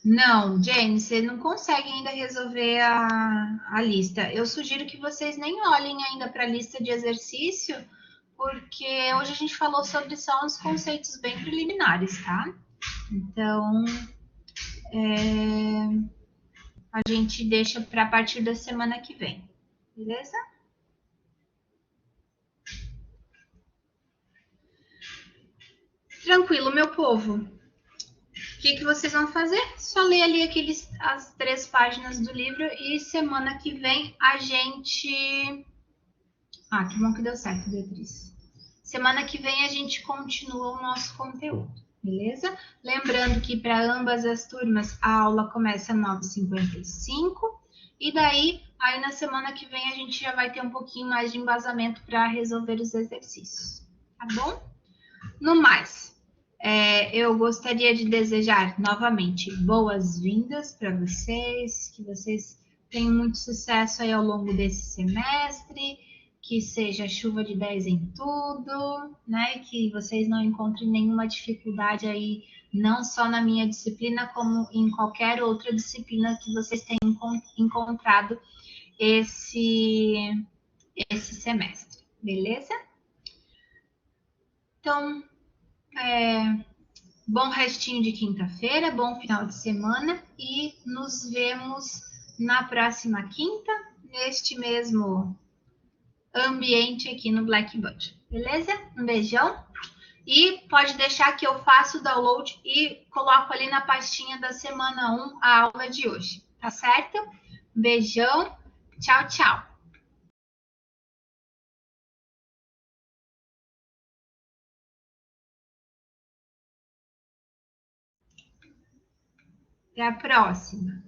Não, Jane, você não consegue ainda resolver a lista. Eu sugiro que vocês nem olhem ainda para a lista de exercício, porque hoje a gente falou sobre só uns conceitos bem preliminares, tá? Então, a gente deixa para a partir da semana que vem, beleza? Tranquilo, meu povo. O que vocês vão fazer? Só ler ali as 3 páginas do livro e semana que vem a gente. Ah, que bom que deu certo, Beatriz. Semana que vem a gente continua o nosso conteúdo, beleza? Lembrando que para ambas as turmas a aula começa às 9h55 e daí, aí na semana que vem a gente já vai ter um pouquinho mais de embasamento para resolver os exercícios, tá bom? No mais, eu gostaria de desejar novamente boas-vindas para vocês, que vocês tenham muito sucesso aí ao longo desse semestre, que seja chuva de 10 em tudo, né? Que vocês não encontrem nenhuma dificuldade aí, não só na minha disciplina, como em qualquer outra disciplina que vocês tenham encontrado esse semestre, beleza? Então, bom restinho de quinta-feira, bom final de semana e nos vemos na próxima quinta, neste mesmo ambiente aqui no Blackboard. Beleza? Um beijão. E pode deixar que eu faço o download e coloco ali na pastinha da semana 1 a aula de hoje. Tá certo? Um beijão. Tchau, tchau. Até a próxima.